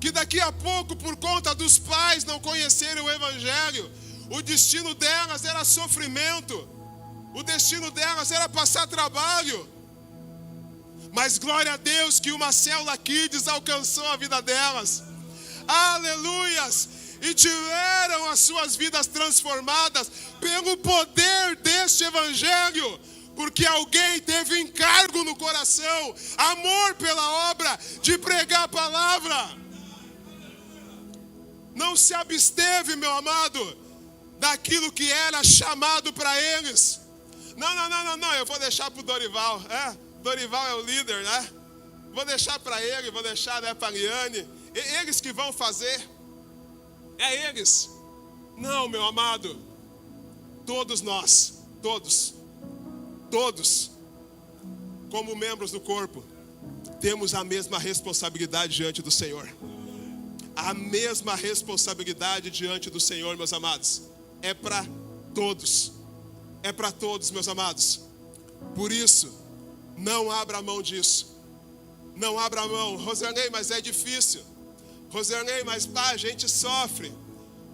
Speaker 1: que daqui a pouco, por conta dos pais não conhecerem o evangelho, o destino delas era sofrimento, o destino delas era passar trabalho. Mas glória a Deus que uma célula Kids alcançou a vida delas, aleluias, e tiveram as suas vidas transformadas pelo poder deste evangelho, porque alguém teve encargo no coração, amor pela obra de pregar a palavra. Não se absteve, meu amado, daquilo que era chamado para eles. Não, eu vou deixar para o Dorival. Dorival é o líder, né? Vou deixar para ele, vou deixar, né, para a Liane. Eles que vão fazer. É eles. Não, meu amado. Todos nós, todos, como membros do corpo, temos a mesma responsabilidade diante do Senhor. A mesma responsabilidade diante do Senhor, meus amados. É para todos. É para todos, meus amados. Por isso, não abra mão disso. Não abra mão. Rosernei, mas é difícil. Rosernei, mas pá, a gente sofre.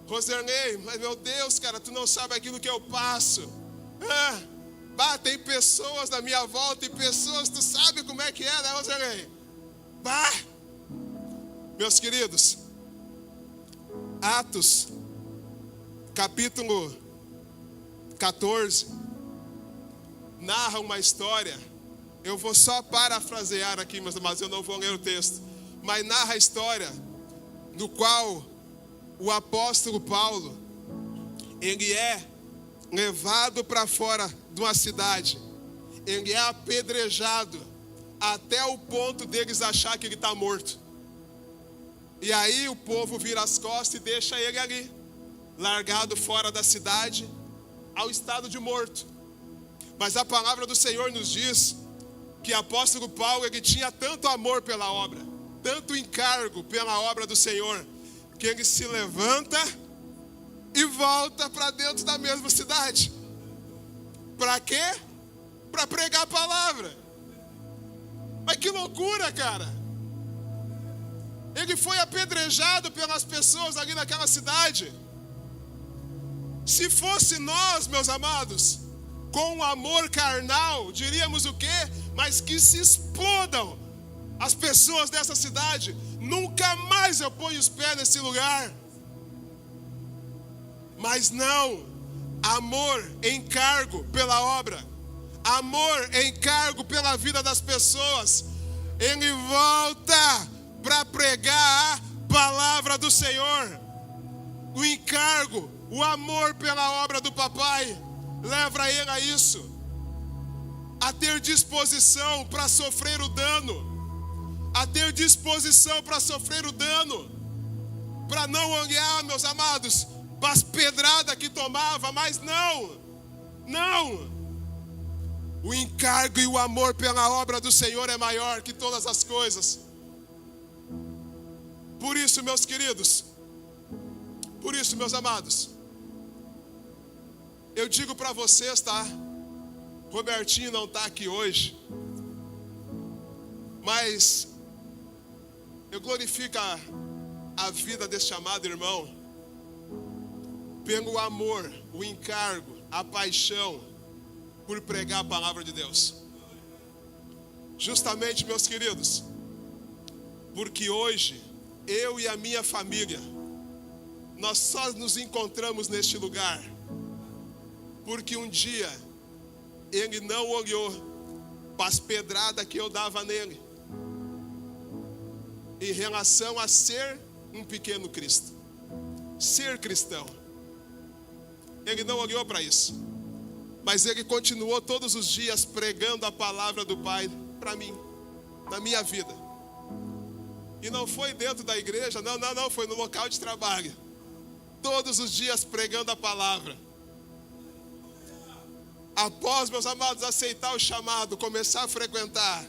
Speaker 1: Rosernei, mas meu Deus, cara, tu não sabe aquilo que eu passo. Tem pessoas na minha volta e pessoas, tu sabe como é que é, né, Rosernei? Meus queridos, Atos, capítulo 14, narra uma história. Eu vou só parafrasear aqui, mas eu não vou ler o texto. Mas narra a história no qual o apóstolo Paulo, ele é levado para fora de uma cidade. Ele é apedrejado até o ponto deles achar que ele está morto. E aí o povo vira as costas e deixa ele ali, largado fora da cidade, ao estado de morto. Mas a palavra do Senhor nos diz que o apóstolo Paulo, ele tinha tanto amor pela obra, tanto encargo pela obra do Senhor, que ele se levanta e volta para dentro da mesma cidade. Para quê? Para pregar a palavra. Mas que loucura, cara! Ele foi apedrejado pelas pessoas ali naquela cidade. Se fosse nós, meus amados, com um amor carnal, diríamos o quê? Mas que se explodam as pessoas dessa cidade. Nunca mais eu ponho os pés nesse lugar. Mas não, amor, encargo pela obra, amor, encargo pela vida das pessoas. Ele volta para pregar a palavra do Senhor. O encargo, o amor pela obra do papai leva ele a isso, a ter disposição para sofrer o dano, a ter disposição para sofrer o dano, para não olhar, meus amados, para as pedradas que tomava, mas não. O encargo e o amor pela obra do Senhor é maior que todas as coisas. Por isso, meus queridos, por isso, meus amados, eu digo para vocês, tá? Robertinho não está aqui hoje, mas eu glorifico a vida deste amado irmão pelo amor, o encargo, a paixão por pregar a palavra de Deus. Justamente, meus queridos, porque hoje eu e a minha família, nós só nos encontramos neste lugar porque um dia ele não olhou para as pedradas que eu dava nele em relação a ser um pequeno Cristo, ser cristão. Ele não olhou para isso, mas ele continuou todos os dias pregando a palavra do Pai para mim, na minha vida. E não foi dentro da igreja, não, foi no local de trabalho. Todos os dias pregando a palavra. Após, meus amados, aceitar o chamado, começar a frequentar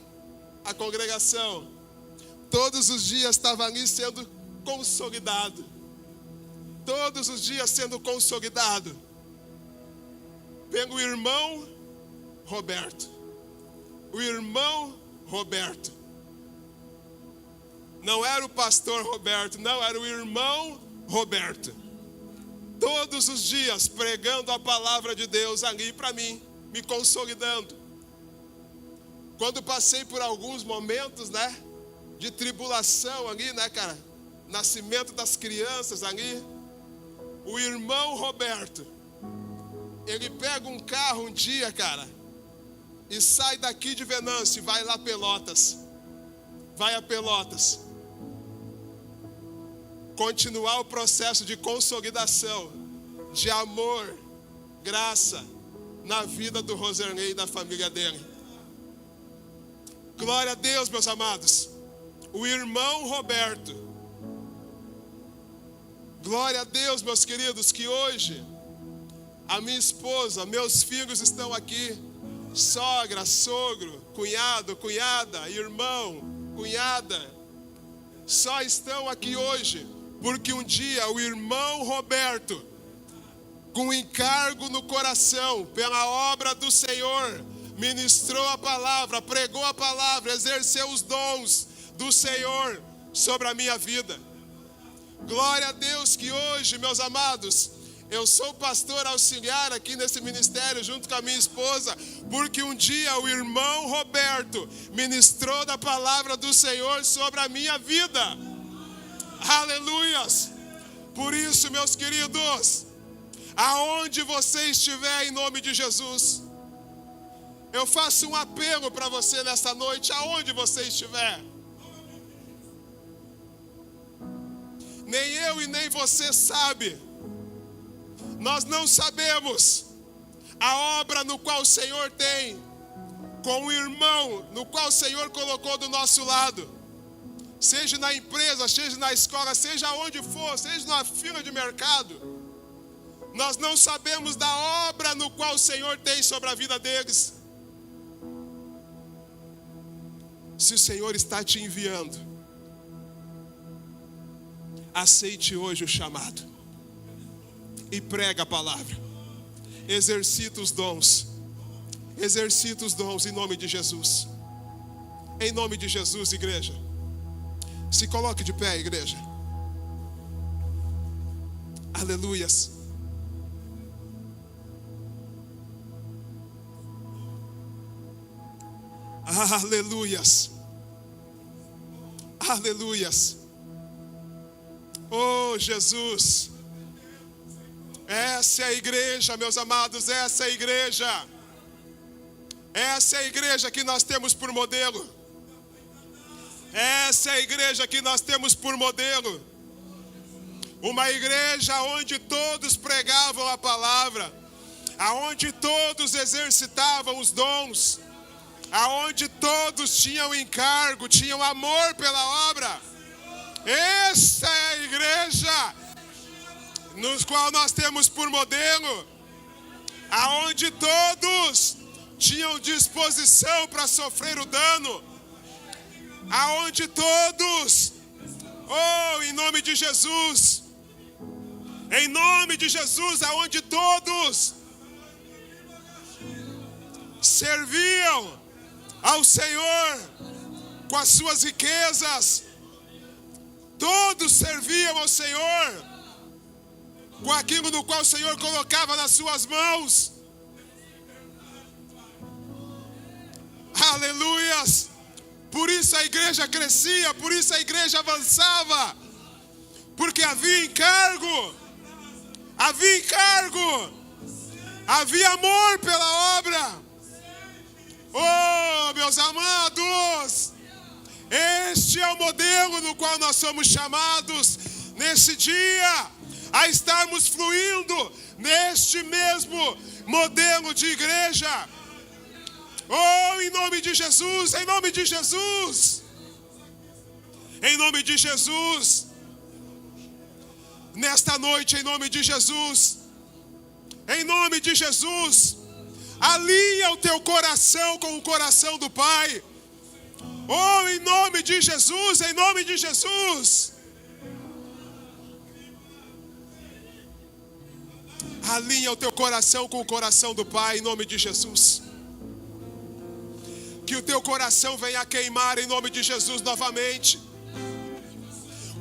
Speaker 1: a congregação, todos os dias estava ali sendo consolidado. Todos os dias sendo consolidado pelo irmão Roberto. O irmão Roberto. Não era o pastor Roberto, não, era o irmão Roberto. Todos os dias pregando a palavra de Deus ali para mim, me consolidando. Quando passei por alguns momentos, né, de tribulação ali, né, cara, nascimento das crianças ali, o irmão Roberto, ele pega um carro um dia, cara, e sai daqui de Venâncio e vai lá a Pelotas. Vai a Pelotas. Continuar o processo de consolidação, de amor, graça, na vida do Rosernei e da família dele. Glória a Deus, meus amados. O irmão Roberto. Glória a Deus, meus queridos, que hoje a minha esposa, meus filhos estão aqui. Sogra, sogro, cunhado, cunhada, irmão, cunhada. Só estão aqui hoje porque um dia o irmão Roberto, com encargo no coração, pela obra do Senhor, ministrou a palavra, pregou a palavra, exerceu os dons do Senhor sobre a minha vida. Glória a Deus que hoje, meus amados, eu sou pastor auxiliar aqui nesse ministério junto com a minha esposa, porque um dia o irmão Roberto ministrou da palavra do Senhor sobre a minha vida. Aleluias! Por isso, meus queridos, aonde você estiver, em nome de Jesus, eu faço um apelo para você nesta noite, aonde você estiver. Nem eu e nem você sabe. Nós não sabemos a obra no qual o Senhor tem com o irmão no qual o Senhor colocou do nosso lado. Seja na empresa, seja na escola, seja onde for, seja na fila de mercado. Nós não sabemos da obra no qual o Senhor tem sobre a vida deles. Se o Senhor está te enviando, aceite hoje o chamado e prega a palavra. Exercita os dons. Exercita os dons em nome de Jesus. Em nome de Jesus, igreja. Se coloque de pé, igreja. Aleluias. Aleluias. Aleluias. Oh, Jesus. Essa é a igreja, meus amados, essa é a igreja. Essa é a igreja que nós temos por modelo. Essa é a igreja que nós temos por modelo. Uma igreja onde todos pregavam a palavra, aonde todos exercitavam os dons, aonde todos tinham encargo, tinham amor pela obra. Essa é a igreja. nos qual nós temos por modelo, aonde todos tinham disposição para sofrer o dano, aonde todos, em nome de Jesus, aonde todos serviam ao Senhor com as suas riquezas, todos serviam ao Senhor com aquilo no qual o Senhor colocava nas suas mãos. Aleluias! Por isso a igreja crescia, por isso a igreja avançava, porque havia encargo, havia amor pela obra. Oh, meus amados, este é o modelo no qual nós somos chamados nesse dia a estarmos fluindo neste mesmo modelo de igreja. Oh, em nome de Jesus, em nome de Jesus, em nome de Jesus, nesta noite, em nome de Jesus, alinha o teu coração com o coração do Pai. Oh, em nome de Jesus, em nome de Jesus. Alinha o teu coração com o coração do Pai, em nome de Jesus. Que o teu coração venha a queimar, em nome de Jesus, novamente,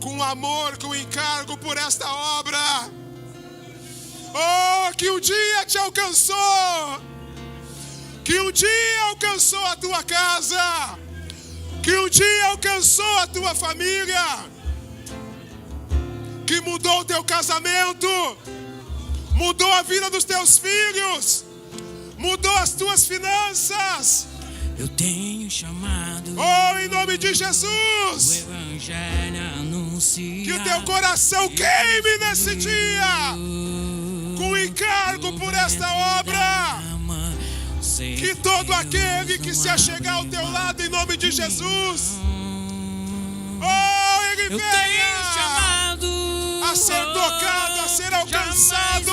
Speaker 1: com amor, com encargo por esta obra. Oh, que um dia te alcançou, que um dia alcançou a tua casa, que um dia alcançou a tua família, que mudou o teu casamento, mudou a vida dos teus filhos, mudou as tuas finanças.
Speaker 2: Eu tenho chamado,
Speaker 1: oh, em nome de Jesus,
Speaker 2: o evangelho anuncia,
Speaker 1: que o teu coração queime nesse dia, com encargo por esta obra. Que todo aquele que se achegar ao teu lado, em nome de Jesus, oh, ele venha a ser tocado, a ser alcançado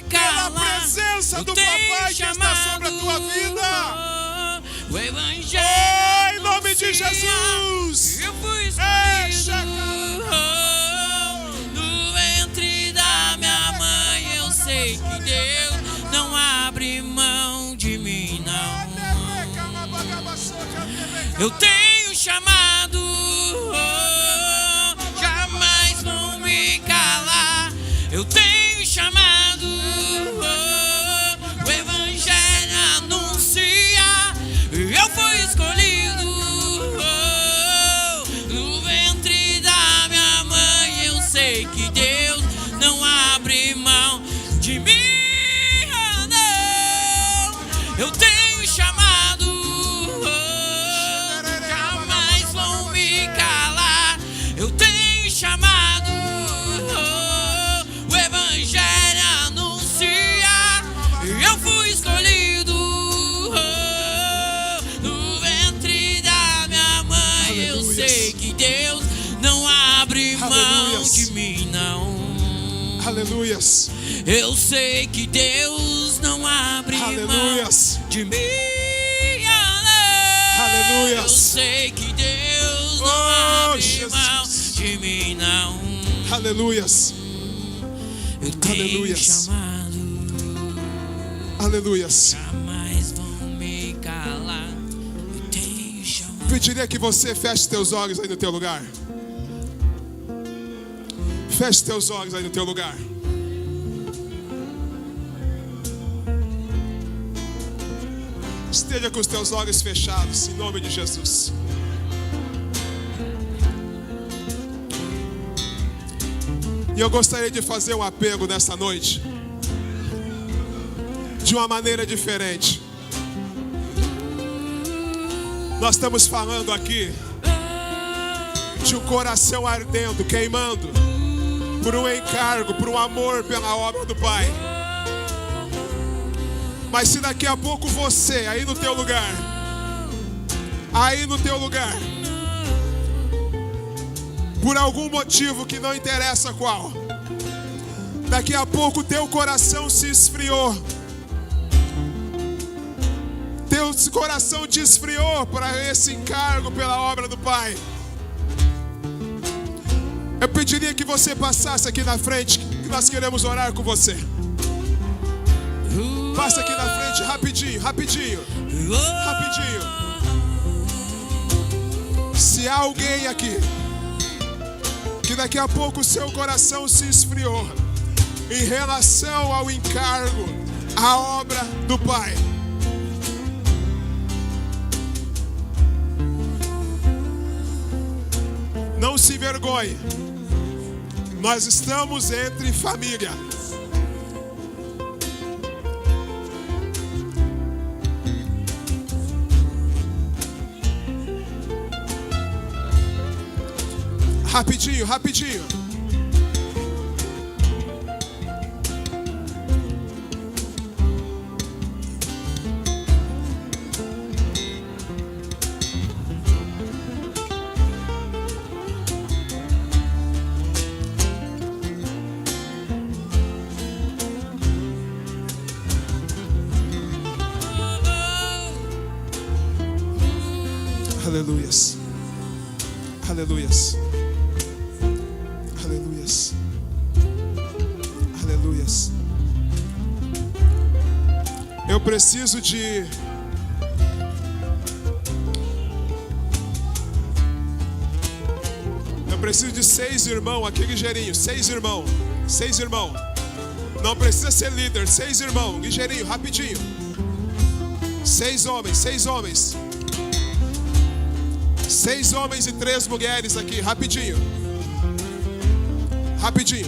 Speaker 1: pela presença do Papai que está sobre a tua vida.
Speaker 2: O evangelho,
Speaker 1: oh, em nome de Jesus,
Speaker 2: eu fui escolhido no ventre da minha mãe. Eu sei que Deus não abre mão de mim, não. Eu tenho chamado, jamais vão me calar. Eu tenho chamado, o evangelho anuncia. Eu fui escolhido no ventre da minha mãe. Eu sei que Deus não abre mão de mim, não. Eu tenho chamado, jamais vão me calar. Eu tenho chamado, o evangelho anuncia. Eu fui escolhido no ventre da minha mãe. Eu sei que Deus não abre mão de mim, não.
Speaker 1: Aleluias.
Speaker 2: Eu sei que Deus não abre mão de mim, não.
Speaker 1: Aleluias.
Speaker 2: Eu sei que Deus não abre mão de mim, não.
Speaker 1: Aleluias.
Speaker 2: Eu tenho
Speaker 1: Aleluias.
Speaker 2: chamado,
Speaker 1: Aleluias.
Speaker 2: jamais vão me calar. Eu tenho chamado.
Speaker 1: Pediria que você feche teus olhos aí no teu lugar. Feche teus olhos aí no teu lugar. Esteja com os teus olhos fechados, em nome de Jesus. E eu gostaria de fazer um apelo nessa noite, de uma maneira diferente. Nós estamos falando aqui de um coração ardendo, queimando, por um encargo, por um amor pela obra do Pai. Mas se daqui a pouco você, aí no teu lugar, por algum motivo que não interessa qual,
Speaker 3: Daqui a pouco o teu coração se esfriou. Teu coração te esfriou para esse encargo pela obra do Pai. Eu pediria que você passasse aqui na frente, que nós queremos orar com você. Passa aqui na frente, rapidinho, rapidinho, rapidinho. Se há alguém aqui que daqui a pouco o seu coração se esfriou em relação ao encargo, à obra do Pai, não se envergonhe. Nós estamos entre família. Rapidinho, rapidinho. Aleluias. Aleluias. Aleluias. Aleluias. Eu preciso de seis irmãos aqui, ligeirinho. 6 irmãos. 6 irmãos. Não precisa ser líder. 6 irmãos, ligeirinho, rapidinho. 6 homens, 6 homens. 6 homens e 3 mulheres aqui, rapidinho. Rapidinho.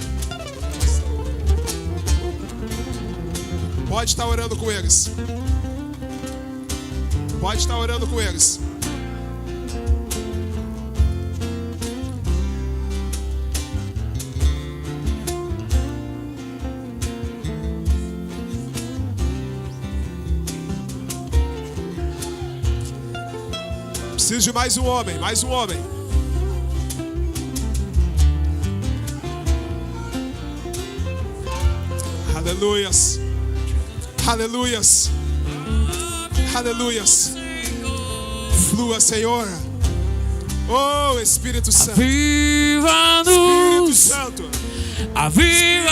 Speaker 3: Pode estar orando com eles. Pode estar orando com eles. Preciso de mais um homem, mais um homem. Aleluias. Aleluias. Aleluias. Flua, Senhor. Oh, Espírito Santo.
Speaker 2: Aviva-nos.
Speaker 3: Espírito Santo.
Speaker 2: Aviva-nos.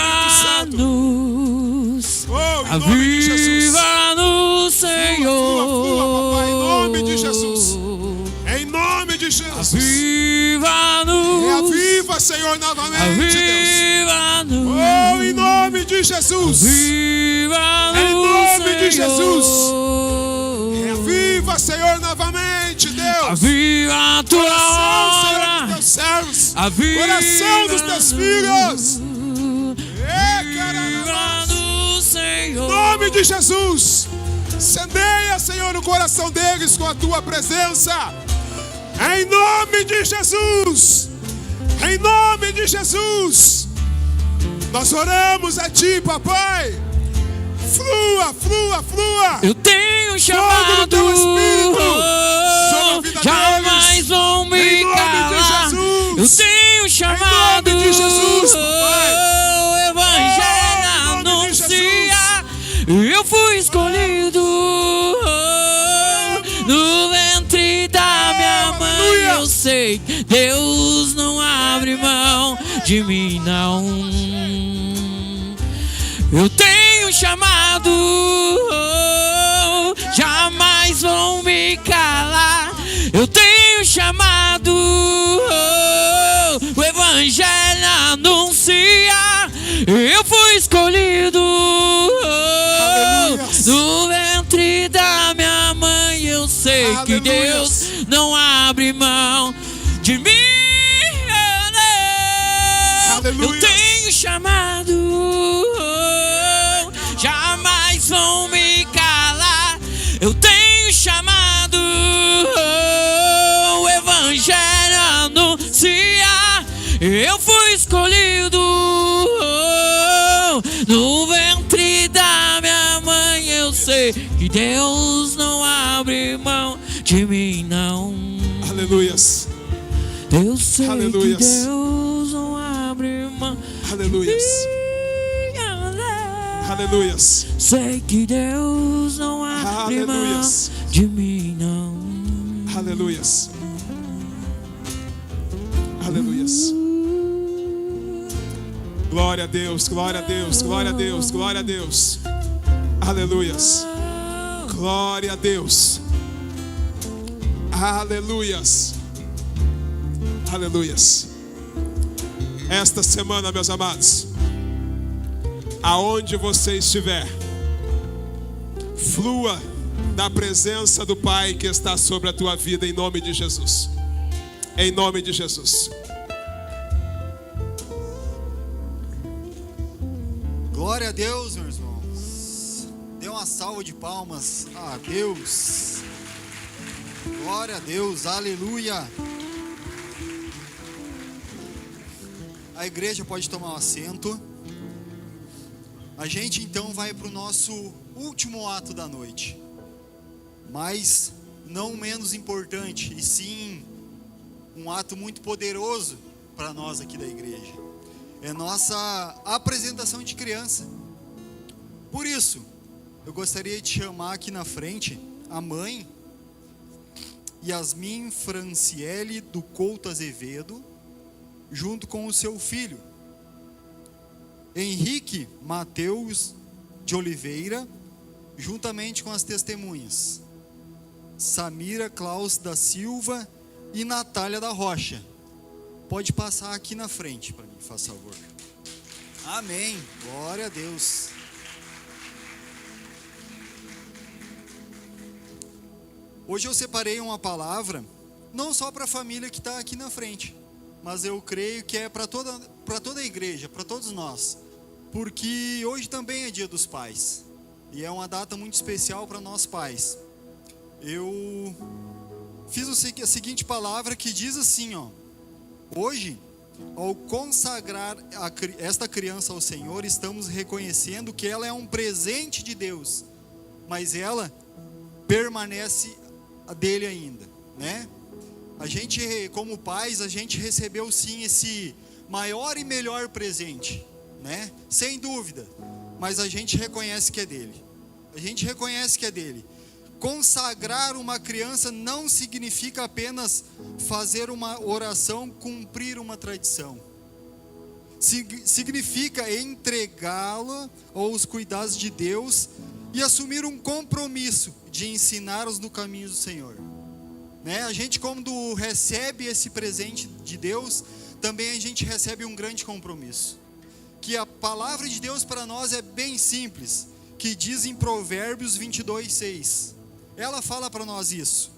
Speaker 3: Oh, em nome de Jesus.
Speaker 2: Aviva-nos, Senhor.
Speaker 3: Flua, papai, em nome de Jesus. Em nome de Jesus.
Speaker 2: Aviva-nos.
Speaker 3: Reaviva, Senhor, novamente, Deus.
Speaker 2: Aviva-nos.
Speaker 3: Oh, em nome de Jesus.
Speaker 2: Aviva-nos,
Speaker 3: Em nome de Jesus.
Speaker 2: Senhor.
Speaker 3: Reaviva, Senhor, novamente, Deus.
Speaker 2: Aviva a tua
Speaker 3: Coração, Senhor, dos
Speaker 2: obra.
Speaker 3: teus servos.
Speaker 2: Aviva
Speaker 3: Coração dos teus filhos.
Speaker 2: Aviva-nos, Senhor.
Speaker 3: Em nome de Jesus. Incendeia, Senhor, o coração deles com a tua presença. Em nome de Jesus. Em nome de Jesus. Nós oramos a ti, papai. Flua, flua, flua.
Speaker 2: Eu tenho
Speaker 3: Fogo
Speaker 2: chamado,
Speaker 3: do teu Espírito sobre a vida
Speaker 2: jamais
Speaker 3: deles.
Speaker 2: vão me
Speaker 3: Em nome de
Speaker 2: calar.
Speaker 3: Jesus.
Speaker 2: Eu tenho chamado,
Speaker 3: Em nome de Jesus, papai.
Speaker 2: o Evangelho
Speaker 3: Oh, em nome de
Speaker 2: anuncia. Eu fui escolhido no ventre da minha mãe.
Speaker 3: Aleluia.
Speaker 2: Eu sei, Deus não abre mão de mim, não. Eu tenho chamado, jamais vão me calar. Eu tenho chamado, o Evangelho anuncia. Eu fui escolhido no ventre da minha mãe. Eu sei que Deus não abre mão de mim. Eu tenho chamado, jamais vão me calar. Eu tenho chamado, o Evangelho anuncia. Eu fui escolhido no ventre da minha mãe. Eu sei que Deus não abre mão de mim, não.
Speaker 3: Aleluias.
Speaker 2: Eu sei
Speaker 3: Aleluias.
Speaker 2: que Deus não abre mão.
Speaker 3: Aleluias. Aleluias.
Speaker 2: Sei que Deus não abre mão
Speaker 3: Aleluias.
Speaker 2: de mim, não.
Speaker 3: Aleluias. Aleluias. Glória a Deus, glória a Deus, glória a Deus, glória a Deus. Aleluias. Glória a Deus. Aleluias. Aleluias. Esta semana, meus amados, aonde você estiver, flua da presença do Pai que está sobre a tua vida, em nome de Jesus. Em nome de Jesus.
Speaker 4: Glória a Deus, meus irmãos. Dê uma salva de palmas a Deus. Glória a Deus, aleluia. A igreja pode tomar um assento. A gente então vai para o nosso último ato da noite, mas não menos importante, e sim um ato muito poderoso para nós aqui da igreja. É nossa apresentação de criança. Por isso, eu gostaria de chamar aqui na frente a mãe Yasmin Franciele do Couto Azevedo, junto com o seu filho Henrique Mateus de Oliveira, juntamente com as testemunhas Samira Claus da Silva e Natália da Rocha. Pode passar aqui na frente para mim, faz favor. Amém, glória a Deus. Hoje eu separei uma palavra, não só para a família que está aqui na frente, mas eu creio que é para toda a igreja, para todos nós, porque hoje também é Dia dos Pais, e é uma data muito especial para nós pais. Eu fiz a seguinte palavra que diz assim, ó: hoje, ao consagrar esta criança ao Senhor, estamos reconhecendo que ela é um presente de Deus, mas ela permanece dele ainda, né? A gente, como pais, a gente recebeu sim esse maior e melhor presente, né? Sem dúvida, mas a gente reconhece que é dele. A gente reconhece que é dele. Consagrar uma criança não significa apenas fazer uma oração, cumprir uma tradição. Significa entregá-la aos cuidados de Deus e assumir um compromisso de ensiná-los no caminho do Senhor. Né? A gente, quando recebe esse presente de Deus, também a gente recebe um grande compromisso. Que a palavra de Deus para nós é bem simples, que diz em Provérbios 22:6. Ela fala para nós isso: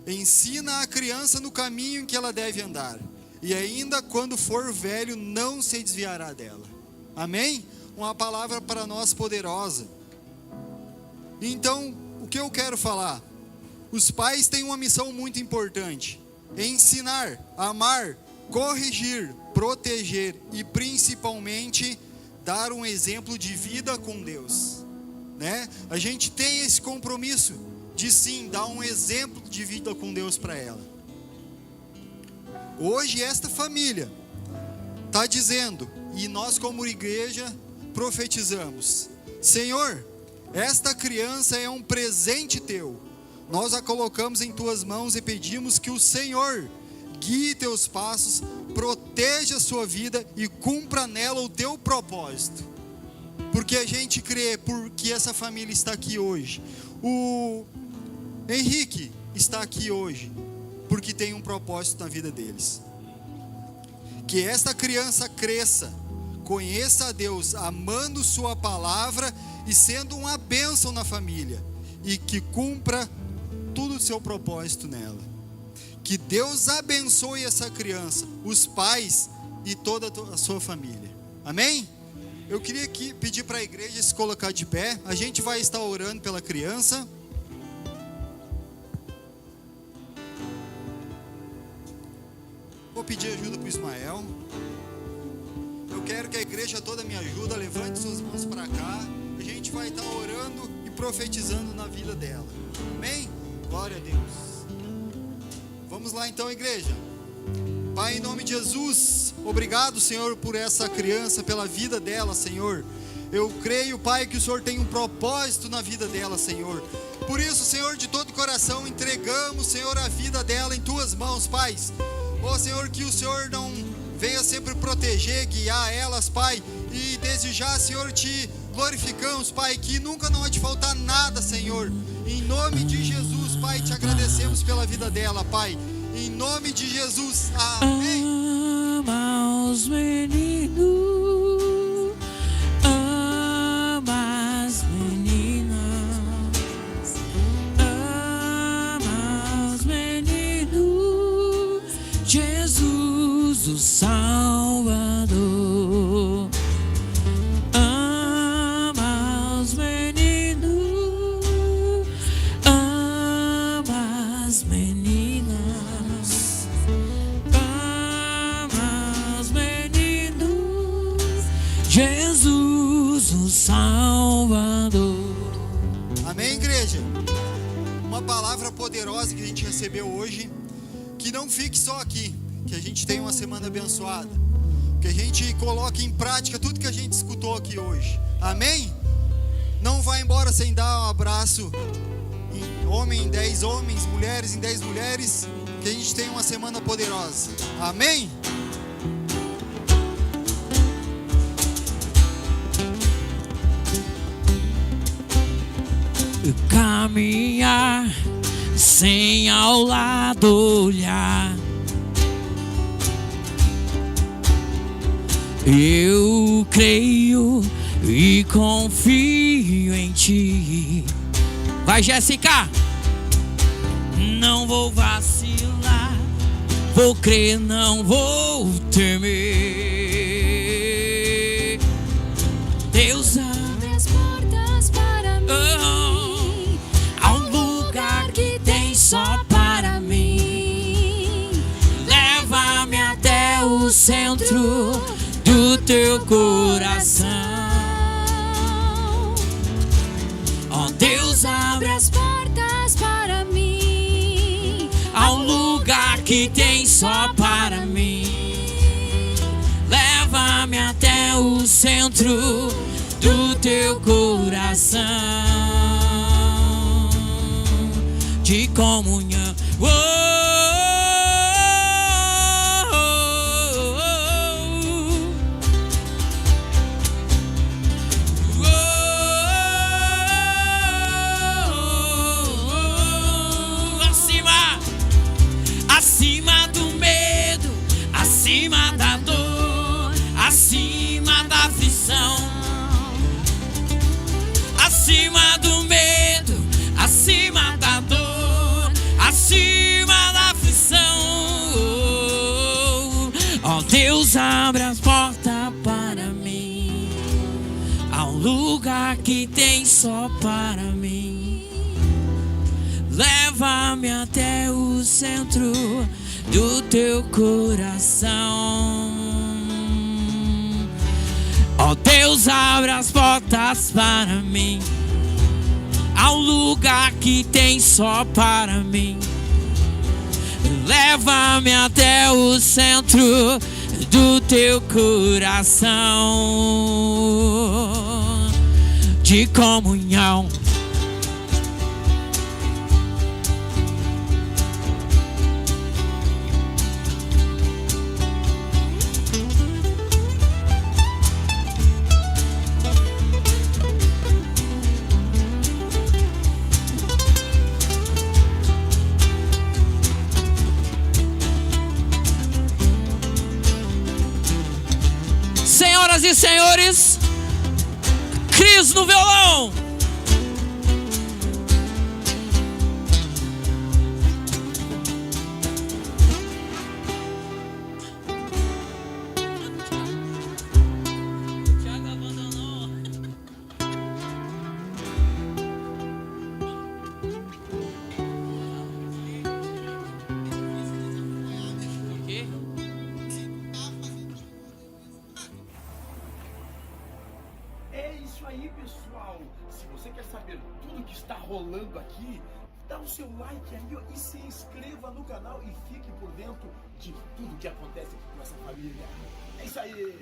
Speaker 4: ensina a criança no caminho em que ela deve andar, e ainda quando for velho não se desviará dela. Amém? Uma palavra para nós poderosa. Então, o que eu quero falar? Os pais têm uma missão muito importante: ensinar, amar, corrigir, proteger e principalmente dar um exemplo de vida com Deus, né? A gente tem esse compromisso de sim, dar um exemplo de vida com Deus para ela. Hoje esta família está dizendo, e nós como igreja profetizamos: Senhor, esta criança é um presente teu, nós a colocamos em tuas mãos e pedimos que o Senhor guie teus passos, proteja a sua vida e cumpra nela o teu propósito. Porque a gente crê, porque essa família está aqui hoje. O Henrique está aqui hoje porque tem um propósito na vida deles. Que esta criança cresça, conheça a Deus, amando sua palavra e sendo uma bênção na família, e que cumpra tudo o seu propósito nela. Que Deus abençoe essa criança, os pais e toda a sua família. Amém? Eu queria pedir para a igreja se colocar de pé. A gente vai estar orando pela criança. Vou pedir ajuda para o Ismael. Eu quero que a igreja toda me ajude. Levante suas mãos para cá. A gente vai estar orando e profetizando na vida dela. Amém? Glória a Deus. Vamos lá então, igreja. Pai, em nome de Jesus, obrigado, Senhor, por essa criança, pela vida dela, Senhor. Eu creio, Pai, que o Senhor tem um propósito na vida dela, Senhor. Por isso, Senhor, de todo coração, entregamos, Senhor, a vida dela em Tuas mãos, Pai. Ó, Senhor, que o Senhor não venha sempre proteger, guiar elas, Pai. E desde já, Senhor, te glorificamos, Pai, que nunca não há de faltar nada, Senhor. Em nome de Jesus, Pai, te agradecemos pela vida dela, Pai. Em nome de Jesus, amém.
Speaker 2: Ama os meninos, ama as meninas, ama os meninos, Jesus o Salvador. Ama os meninos, ama as meninas, ama os meninos, Jesus o Salvador.
Speaker 4: Amém, igreja? Uma palavra poderosa que a gente recebeu hoje, que não fique só aqui, que a gente tenha uma semana abençoada, que a gente coloque em prática tudo que a gente escutou aqui hoje, amém? Não vá embora sem dar um abraço em homem em 10 homens, mulheres em 10 mulheres, que a gente tenha uma semana poderosa, amém?
Speaker 2: Caminhar sem ao lado olhar, eu creio e confio em Ti. Vai, Jéssica! Não vou vacilar, vou crer, não vou temer. Deus
Speaker 5: Abre as portas para mim,
Speaker 2: há um lugar que tem só para mim. Leva-me até o centro do Teu coração. Ó Deus, abre
Speaker 5: as portas para mim,
Speaker 2: há um lugar que tem só para mim. Leva-me até o centro do Teu coração de comunhão. Acima do medo, acima da dor, acima da aflição. Acima do medo, acima da dor, acima da aflição. Ó Deus, abre as portas para mim, há um lugar que tem só para mim. Leva-me até o centro do Teu coração. Ó Deus, abre as portas para mim, há um lugar que tem só para mim. Leva-me até o centro do Teu coração de comunhão. Senhoras e senhores, Cris no violão. Thiago abandonou. O quê?
Speaker 6: É isso aí, pessoal. Se você quer saber tudo que está rolando aqui, dá o seu like aí ó, e se inscreva no canal e fique por dentro de tudo que acontece com essa família. É isso aí.